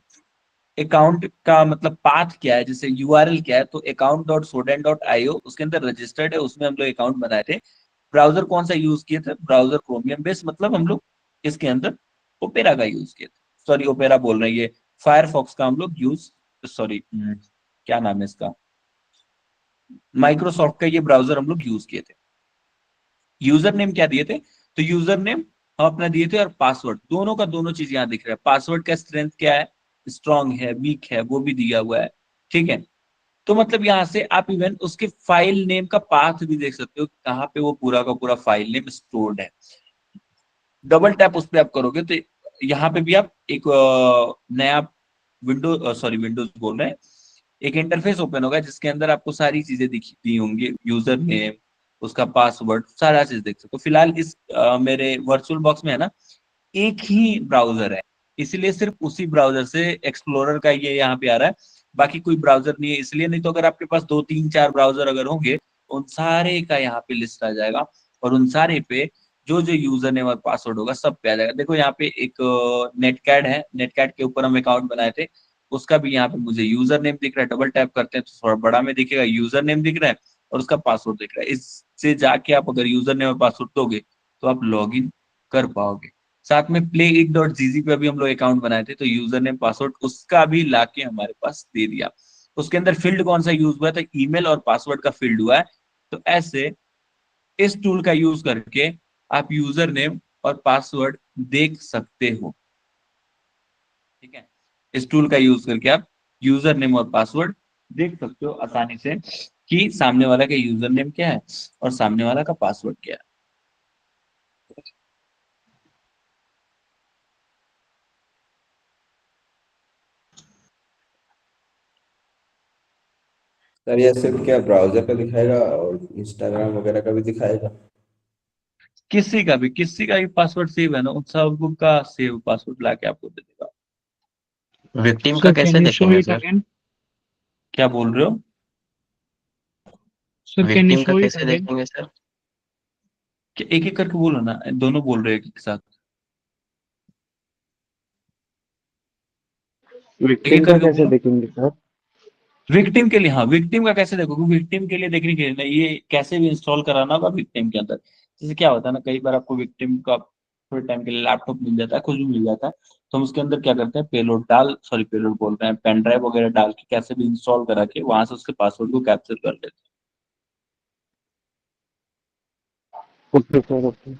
S1: अकाउंट का मतलब पाथ क्या है, जैसे यूआरएल क्या है, तो account.soden.io उसके अंदर रजिस्टर्ड है, उसमें हम लोग अकाउंट बनाए थे। ब्राउजर कौन सा यूज किए थे, ब्राउजर क्रोमियम बेस, मतलब हम लोग इसके अंदर ओपेरा का यूज किए थे। सॉरी, ओपेरा बोल रहे हैं, ये फायरफॉक्स का हम लोग यूज, सॉरी, क्या नाम है इसका, माइक्रोसॉफ्ट का ये ब्राउजर हम लोग यूज किए थे। यूजर नेम क्या दिए थे, तो यूजर नेम हम अपना दिए थे, और पासवर्ड दोनों का दोनों चीज यहाँ दिख रहा है। पासवर्ड का स्ट्रेंथ क्या है, स्ट्रांग है, वीक है, वो भी दिया हुआ है। ठीक है, तो मतलब यहाँ से आप इवन उसके फाइल नेम का पाथ भी देख सकते हो, कहाँ पे वो पूरा का पूरा फाइल नेम स्टोर्ड है। डबल टैप उस पर आप करोगे तो यहाँ पे भी आप एक नया विंडो, सॉरी विंडोज बोल रहे हैं, एक इंटरफेस ओपन होगा जिसके अंदर आपको सारी चीजें दिखती होंगी, यूजर नेम, उसका पासवर्ड, सारा चीज देख सकते हो। फिलहाल इस मेरे वर्चुअल बॉक्स में है ना, एक ही ब्राउजर है, इसलिए सिर्फ उसी ब्राउजर से एक्सप्लोरर का ये यहाँ पे आ रहा है, बाकी कोई ब्राउजर नहीं है। इसलिए, नहीं तो अगर आपके पास 2 3 4 ब्राउजर अगर होंगे, उन सारे का यहाँ पे लिस्ट आ जाएगा, और उन सारे पे जो जो यूजर नेम और पासवर्ड होगा सब पे आ जाएगा। देखो यहाँ पे एक नेटकैट है, नेटकैट के ऊपर हम अकाउंट बनाए थे, उसका भी यहाँ पे मुझे यूजर नेम दिख रहा है। डबल टैप करते हैं तो थोड़ा बड़ा में दिखेगा, यूजर नेम दिख रहा है और उसका पासवर्ड दिख रहा है। इससे जाके आप अगर यूजर नेम और पासवर्ड दोगे, तो आप लॉग इन कर पाओगे। साथ में play.gz पे भी हम लोग अकाउंट बनाए थे, तो यूजर नेम पासवर्ड उसका भी लाके हमारे पास दे दिया। उसके अंदर फील्ड कौन सा यूज हुआ है, तो ईमेल और पासवर्ड का फील्ड हुआ है। तो ऐसे इस टूल का यूज करके आप यूजर नेम और पासवर्ड देख सकते हो। ठीक है, इस टूल का यूज करके आप यूजर नेम और पासवर्ड देख सकते हो आसानी से, कि सामने वाला का यूजर नेम क्या है और सामने वाला का पासवर्ड क्या है।
S7: सर ये सिर्फ क्या ब्राउजर पे दिखाएगा और इंस्टाग्राम वगैरह का भी दिखाएगा?
S1: किसी का भी पासवर्ड सेव है ना, उन सब ग्रुप का सेव पासवर्ड लाके आपको दे देगा।
S10: विक्टिम का
S4: सर
S10: कैसे
S4: कैन यू शो
S10: देखेंगे
S4: इट
S10: सर?
S4: अगेन?
S1: क्या बोल रहे हो?
S4: सर कैन यू
S10: विक्टिम का
S4: शो इट
S10: कैसे
S4: अगेन?
S10: देखेंगे सर?
S1: एक एक करके बोलो ना, दोनों बोल रहे हैं एक साथ। एक
S8: विक्टिम
S1: एक
S8: का
S1: करके
S8: कैसे
S1: बोलो।
S8: देखेंगे सर?
S1: विक्टिम के लिए, हाँ विक्टिम का कैसे देखो, क्योंकि विक्टिम के लिए देखने के लिए ना, ये कैसे भी इंस्टॉल कराना होगा विक्टिम के अंदर। जैसे क्या होता है ना, कई बार आपको विक्टिम का थोड़े टाइम के लिए लैपटॉप मिल जाता है, कुछ भी मिल जाता है, तो हम उसके अंदर क्या करते हैं, पेलोड बोल रहे हैं, पेन ड्राइव वगैरह डाल के कैसे भी इंस्टॉल करा के वहां से उसके पासवर्ड को कैप्चर कर लेते हैं।
S8: Okay sir, okay.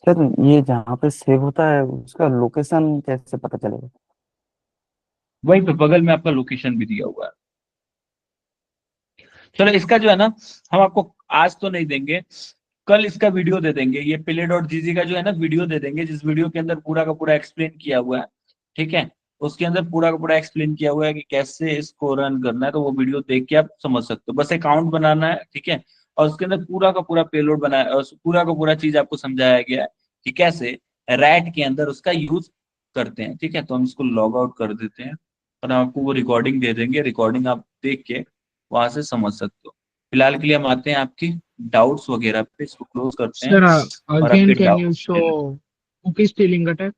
S2: सर ये जहाँ पे सेव होता है उसका लोकेशन कैसे पता चलेगा?
S1: वहीं पे बगल में आपका लोकेशन भी दिया हुआ है। चलो इसका जो है ना, हम आपको आज तो नहीं देंगे, कल इसका वीडियो दे देंगे। ये play.gg का जो है ना वीडियो दे देंगे, जिस वीडियो के अंदर पूरा का पूरा एक्सप्लेन किया हुआ है, ठीक है। उसके अंदर पूरा का पूरा एक्सप्लेन किया हुआ है कि कैसे इसको रन करना है, तो वो वीडियो देख के आप समझ सकते हो। बस अकाउंट बनाना है, ठीक है, और उसके अंदर पूरा का पूरा पेलोड बनाया और पूरा का पूरा चीज आपको समझाया गया है कि कैसे रैट के अंदर उसका यूज करते हैं, ठीक है। तो हम इसको लॉग आउट कर देते हैं और हम आपको वो रिकॉर्डिंग दे देंगे, रिकॉर्डिंग आप देख के वहां से समझ सकते हो। फिलहाल के लिए हम आते हैं आपकी डाउट्स वगैरह पे, इसको क्लोज करते हैं
S4: सर
S1: और
S4: अगेन
S1: आपके
S4: can
S1: doubt
S4: you show cookie stealing attack?